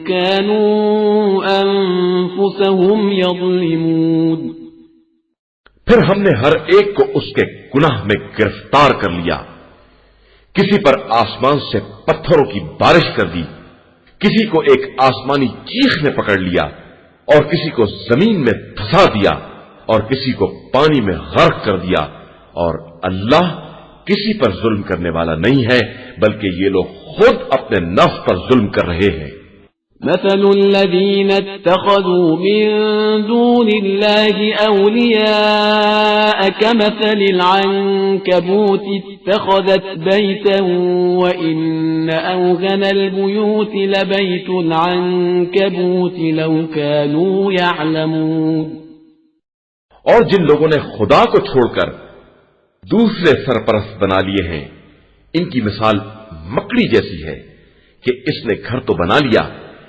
كَانُوا أَنفُسَهُمْ يَظْلِمُونَ۔ پھر ہم نے ہر ایک کو اس کے گناہ میں گرفتار کر لیا، کسی پر آسمان سے پتھروں کی بارش کر دی، کسی کو ایک آسمانی چیخ نے پکڑ لیا اور کسی کو زمین میں دھسا دیا اور کسی کو پانی میں غرق کر دیا، اور اللہ کسی پر ظلم کرنے والا نہیں ہے بلکہ یہ لوگ خود اپنے نفس پر ظلم کر رہے ہیں۔ مثل الذين اتخذوا من دون الله أولياء كمثل العنكبوت اتخذت بيتا وإن أوهن البيوت لبيت العنكبوت لو كانوا يعلمون۔ اور جن لوگوں نے خدا کو چھوڑ کر دوسرے سرپرست بنا لیے ہیں ان کی مثال مکڑی جیسی ہے کہ اس نے گھر تو بنا لیا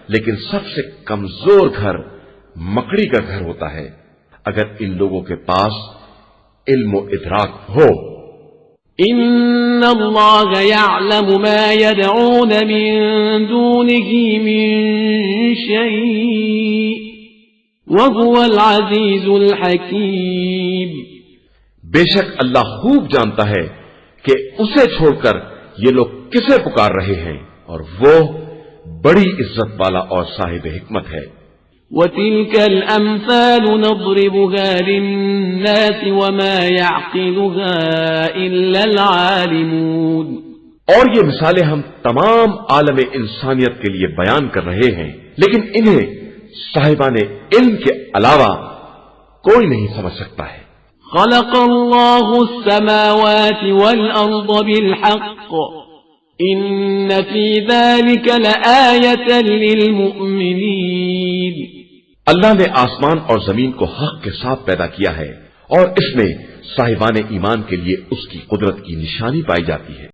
لیکن سب سے کمزور گھر مکڑی کا گھر ہوتا ہے۔ اگر ان لوگوں کے پاس علم و ادراک ہو۔ ان اللہ یعلم ما يدعون من دونه من شيء وهو العزیز الحکیم۔ بے شک اللہ خوب جانتا ہے کہ اسے چھوڑ کر یہ لوگ کسے پکار رہے ہیں اور وہ بڑی عزت والا اور صاحب حکمت ہے۔ وَتِلْكَ الْأَمْثَالُ نَضْرِبُهَا لِلنَّاسِ وَمَا يَعْقِلُهَا إِلَّا الْعَالِمُونَ۔ اور یہ مثالیں ہم تمام عالم انسانیت کے لیے بیان کر رہے ہیں لیکن انہیں صاحبان علم کے علاوہ کوئی نہیں سمجھ سکتا ہے۔ خلق الله السماوات والأرض بالحق إن في ذلك لآية للمؤمنين اللہ نے آسمان اور زمین کو حق کے ساتھ پیدا کیا ہے اور اس میں صاحبان ایمان کے لیے اس کی قدرت کی نشانی پائی جاتی ہے.